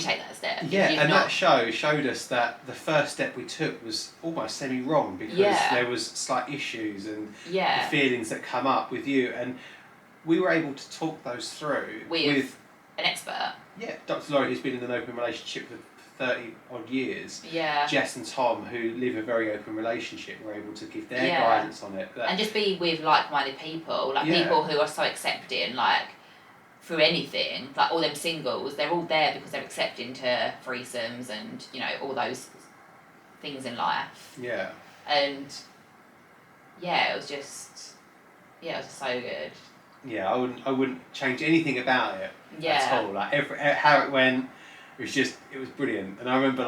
take that step? Yeah, and that show showed us that the first step we took was almost semi-wrong because there was slight issues and the feelings that come up with you, and we were able to talk those through with an expert. Yeah, Dr. Laurie, who's been in an open relationship for 30 odd years. Yeah. Jess and Tom, who live a very open relationship, were able to give their guidance on it. And just be with like-minded people, people who are so accepting, through anything, like all them singles, they're all there because they're accepting to threesomes and, all those things in life. Yeah. And, it was just so good. Yeah, I wouldn't change anything about it at all. Like how it went, it was brilliant. And I remember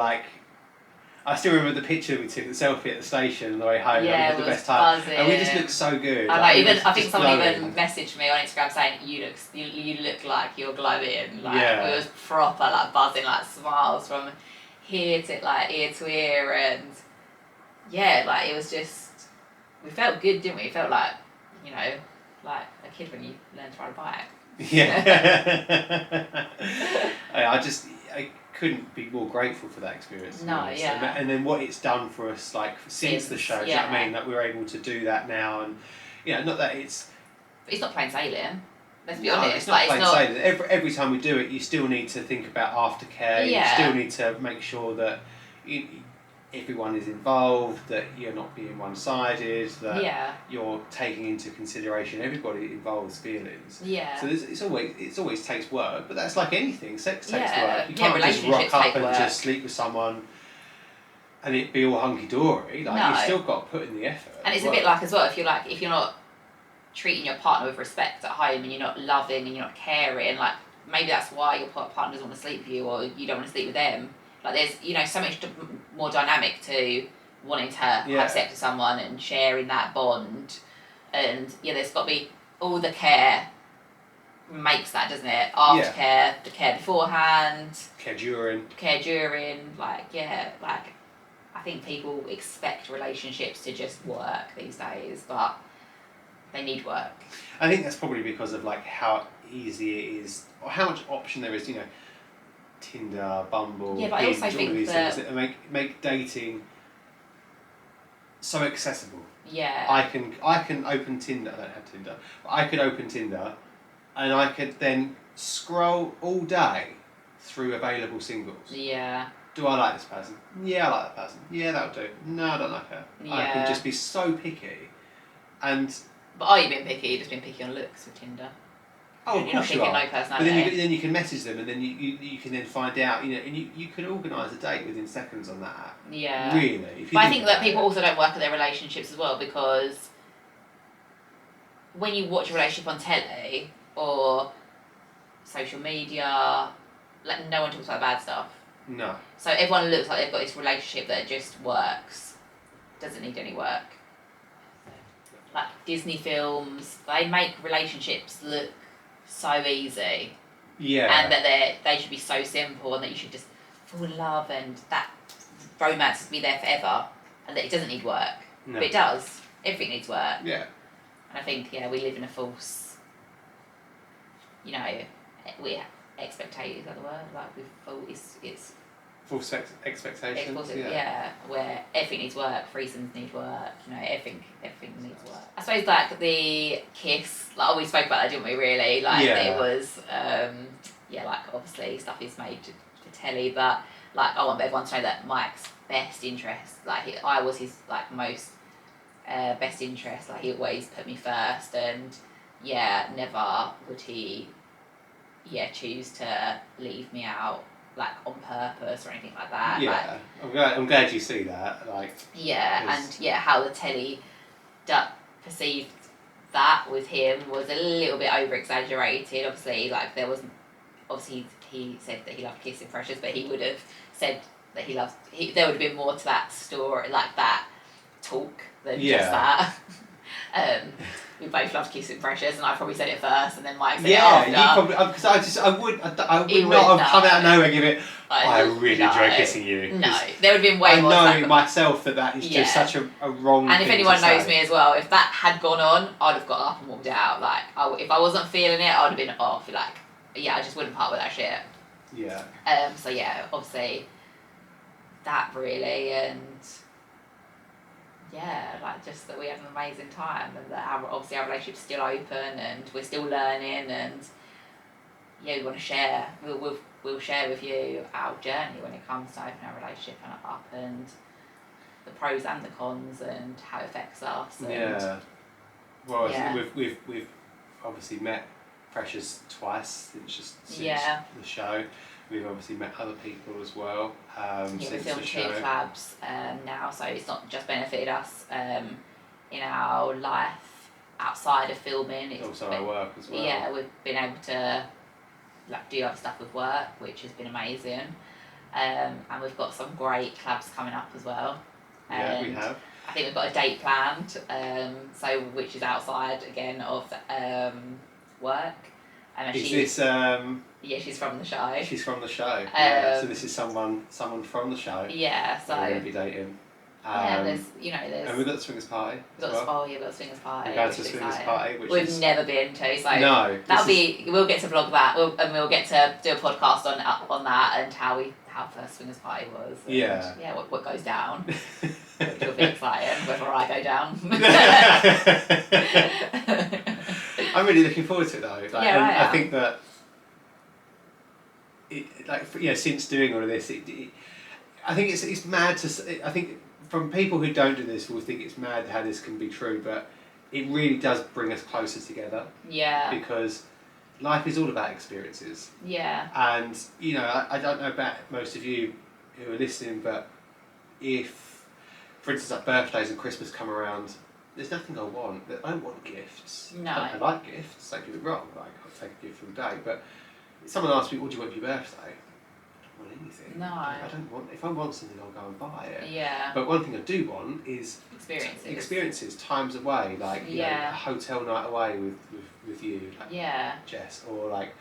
I still remember the picture we took, the selfie at the station on the way home. Yeah, we had it the was best time, buzzing. and we just looked so good. I know. Like, I think someone glowing. even messaged me on Instagram saying you look like you're glowing. Like Yeah. it was proper, like buzzing, like smiles from here to like ear to ear, and yeah, like it was just we felt good, didn't we? We felt like like a kid when you learn to ride a bike. Yeah. I couldn't be more grateful for that experience. No, yeah. And then what it's done for us, like since the show, do you know what I mean? That we're able to do that now, and not that it's. But it's not plain sailing. Let's be No, honest. it's not plain sailing. Every time we do it, you still need to think about aftercare. Yeah. You still need to make sure that everyone is involved, that you're not being one-sided, that you're taking into consideration everybody involved's feelings. Yeah. So it always takes work, but that's like anything. Sex takes work. You Yeah, can't just rock up and work. just sleep with someone and it be all hunky dory. Like you've still got to put in the effort. And it's a bit like as well if you're not treating your partner with respect at home and you're not loving and you're not caring, like maybe that's why your partner doesn't want to sleep with you or you don't want to sleep with them. Like there's so much more dynamic to wanting to have sex with someone and sharing that bond, and there's got to be all the care makes that, doesn't it? Aftercare, the care beforehand, care during, like I think people expect relationships to just work these days, but they need work. I think that's probably because of like how easy it is or how much option there is, Tinder, Bumble, but I also think all these that things that make dating so accessible. Yeah. I can open Tinder. I don't have Tinder, but I could open Tinder, and I could then scroll all day through available singles. Yeah. Do I like this person? Yeah, I like that person. Yeah, that'll do. No, I don't like her. Yeah. I can just be so picky, and. But are you being picky? You've just been picky on looks with Tinder. Oh, you're not picking no personality. But then you can message them, and then you can then find out, and you can organise a date within seconds on that app. Yeah. Really. But I think that people also don't work at their relationships as well, because when you watch a relationship on telly or social media, like no one talks about bad stuff. No. So everyone looks like they've got this relationship that just works, doesn't need any work. Like Disney films, they make relationships look so easy. Yeah. And that they should be so simple, and that you should just fall in love, and that romance will be there forever, and that it doesn't need work. No. But it does. Everything needs work. Yeah. And I think we live in a false, we expectations is that the word? Like it's false expectations. Yeah, where everything needs work, threesomes need work, everything needs work. I suppose like the kiss, like we spoke about that, didn't we? Really, it was, like obviously stuff is made for telly, but like I want everyone to know that Mike's best interest, I was his most best interest. Like he always put me first, and never would he choose to leave me out on purpose or anything like that. I'm glad you see that. How the telly perceived that with him was a little bit over exaggerated. Obviously, he said that he loved Kissing Precious, but he would have said that there would have been more to that story, like that talk, than just that. We both loved Kissing Precious, and I probably said it first, and then Mike said it after. Yeah, you probably, because I would not have come out of nowhere and give it. I really enjoy kissing you. No, there would have been way more. I know myself that is just such a wrong. And if anyone knows me as well, if that had gone on, I'd have got up and walked out. If I wasn't feeling it, I'd have been off. I just wouldn't part with that shit. Yeah. Obviously, that really, and. Just that we have an amazing time, and that our relationship's still open, and we're still learning, and we want to share. We'll share with you our journey when it comes to opening our relationship and the pros and the cons, and how it affects us. And we've obviously met Precious twice since the show. We've obviously met other people as well. We filmed 2 collabs now, so it's not just benefited us in our life outside of filming. It's also our work as well. Yeah, we've been able to do other stuff with work, which has been amazing. and we've got some great collabs coming up as well. Yeah, we have. I think we've got a date planned, so which is outside again of work. Is this? Yeah, she's from the show. She's from the show. Yeah. So this is someone from the show. Yeah. So we're going to be dating. there's. And we've got the swingers party. We've got the swingers party. We're going to the swingers party, which we've never been to. So no, we'll get to vlog that. We'll get to do a podcast on that and how first swingers party was. And yeah, what goes down. Which will be exciting, whether I go down. I'm really looking forward to it though. I think that since doing all of this, I think it's mad to. I think from people who don't do this will think it's mad how this can be true, but it really does bring us closer together. Yeah. Because life is all about experiences. Yeah. And I don't know about most of you who are listening, but if, for instance, like birthdays and Christmas come around, there's nothing I want. I don't want gifts. No. I like gifts, don't get me wrong. Like, I'll take a gift from day. But if someone asks me, what do you want for your birthday? I don't want anything. No. I don't want... If I want something, I'll go and buy it. Yeah. But one thing I do want is... Experiences. Times away. Like, a hotel night away with you. Like Jess. Or, like,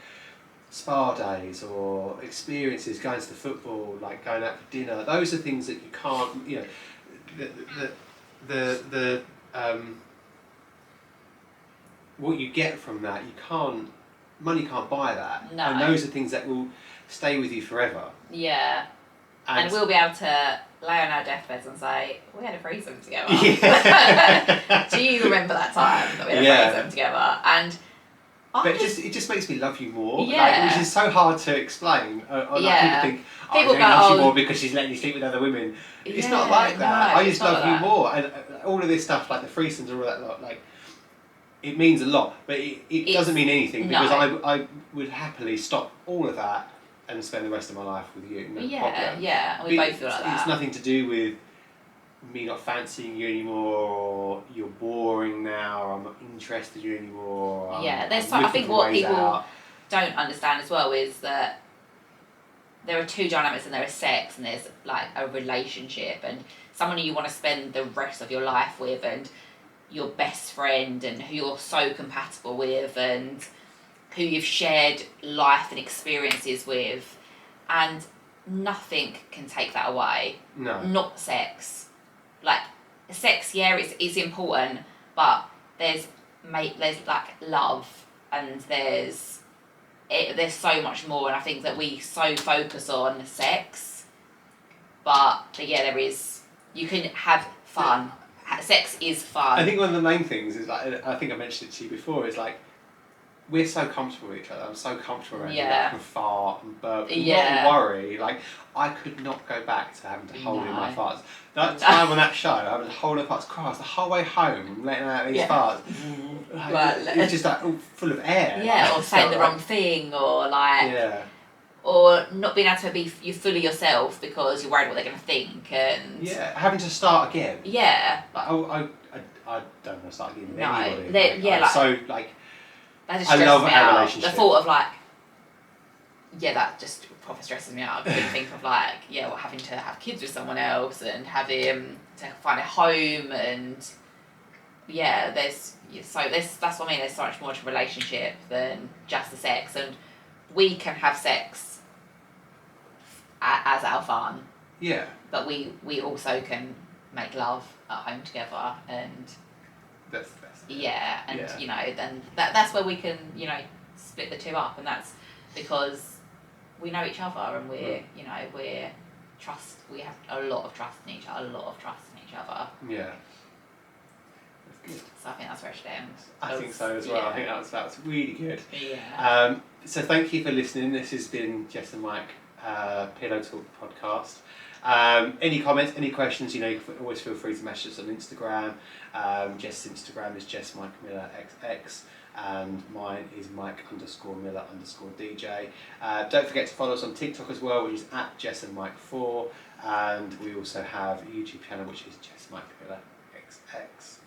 spa days or experiences, going to the football, like going out for dinner. Those are things that you can't... what you get from that, money can't buy that. No. And those are things that will stay with you forever. Yeah. And we'll be able to lay on our deathbeds and say, we had a threesome together. Yeah. Do you remember that time that we had a threesome together? And it just makes me love you more. Yeah. Which is so hard to explain. People think, people I love you more because she's letting you sleep with other women. It's not like that. No, I just love you more. And all of this stuff, like the threesomes and all that lot, like, it means a lot, but it doesn't mean anything because I would happily stop all of that and spend the rest of my life with you. No problem. Yeah, we both feel like that. It's nothing to do with me not fancying you anymore, or you're boring now, or I'm not interested in you anymore. I think what people don't understand as well is that there are two dynamics, and there is sex, and there's like a relationship, and someone who you want to spend the rest of your life with, and your best friend, and who you're so compatible with, and who you've shared life and experiences with, and nothing can take that away. No. Not sex. Like, sex, it's important, but there's like love, and there's so much more, and I think that we so focus on sex, but you can have fun. Sex is fun. I think one of the main things is, like, I think I mentioned it to you before, is like, we're so comfortable with each other. I'm so comfortable around you. I can fart and burp and not worry. Like, I could not go back to having to hold in my farts. That time on that show, I was holding farts, Christ, the whole way home, letting out these farts. It was just like all full of air. Yeah, or saying the wrong thing, or like, or not being able to be fully yourself because you're worried what they're going to think, and having to start again. Yeah. Like, I don't want to start again with anybody. That just I love me our out. relationship. The thought of like, that just proper stresses me out. I couldn't think of like, having to have kids with someone else and having to find a home, and that's what I mean. There's so much more to a relationship than just the sex, and we can have sex as our fun. Yeah. But we also can make love at home together, and that's the best. Yeah, and then that's where we can split the two up, and that's because we know each other, and we have a lot of trust in each other. Yeah. That's good. So I think that's where it should end. I think so as well. I think that's really good. Yeah. So thank you for listening. This has been Jess and Mike Pillow Talk podcast. Any comments, any questions, you can always feel free to message us on Instagram. Jess' Instagram is JessMikeMillerXX, and mine is Mike_Miller_DJ. Don't forget to follow us on TikTok as well, which is at JessandMike4, and we also have a YouTube channel, which is JessMikeMillerXX.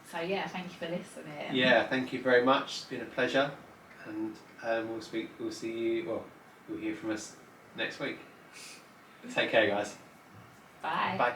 So thank you for listening. Yeah, thank you very much. It's been a pleasure, and we'll hear from us next week. Take care, guys. Bye. Bye.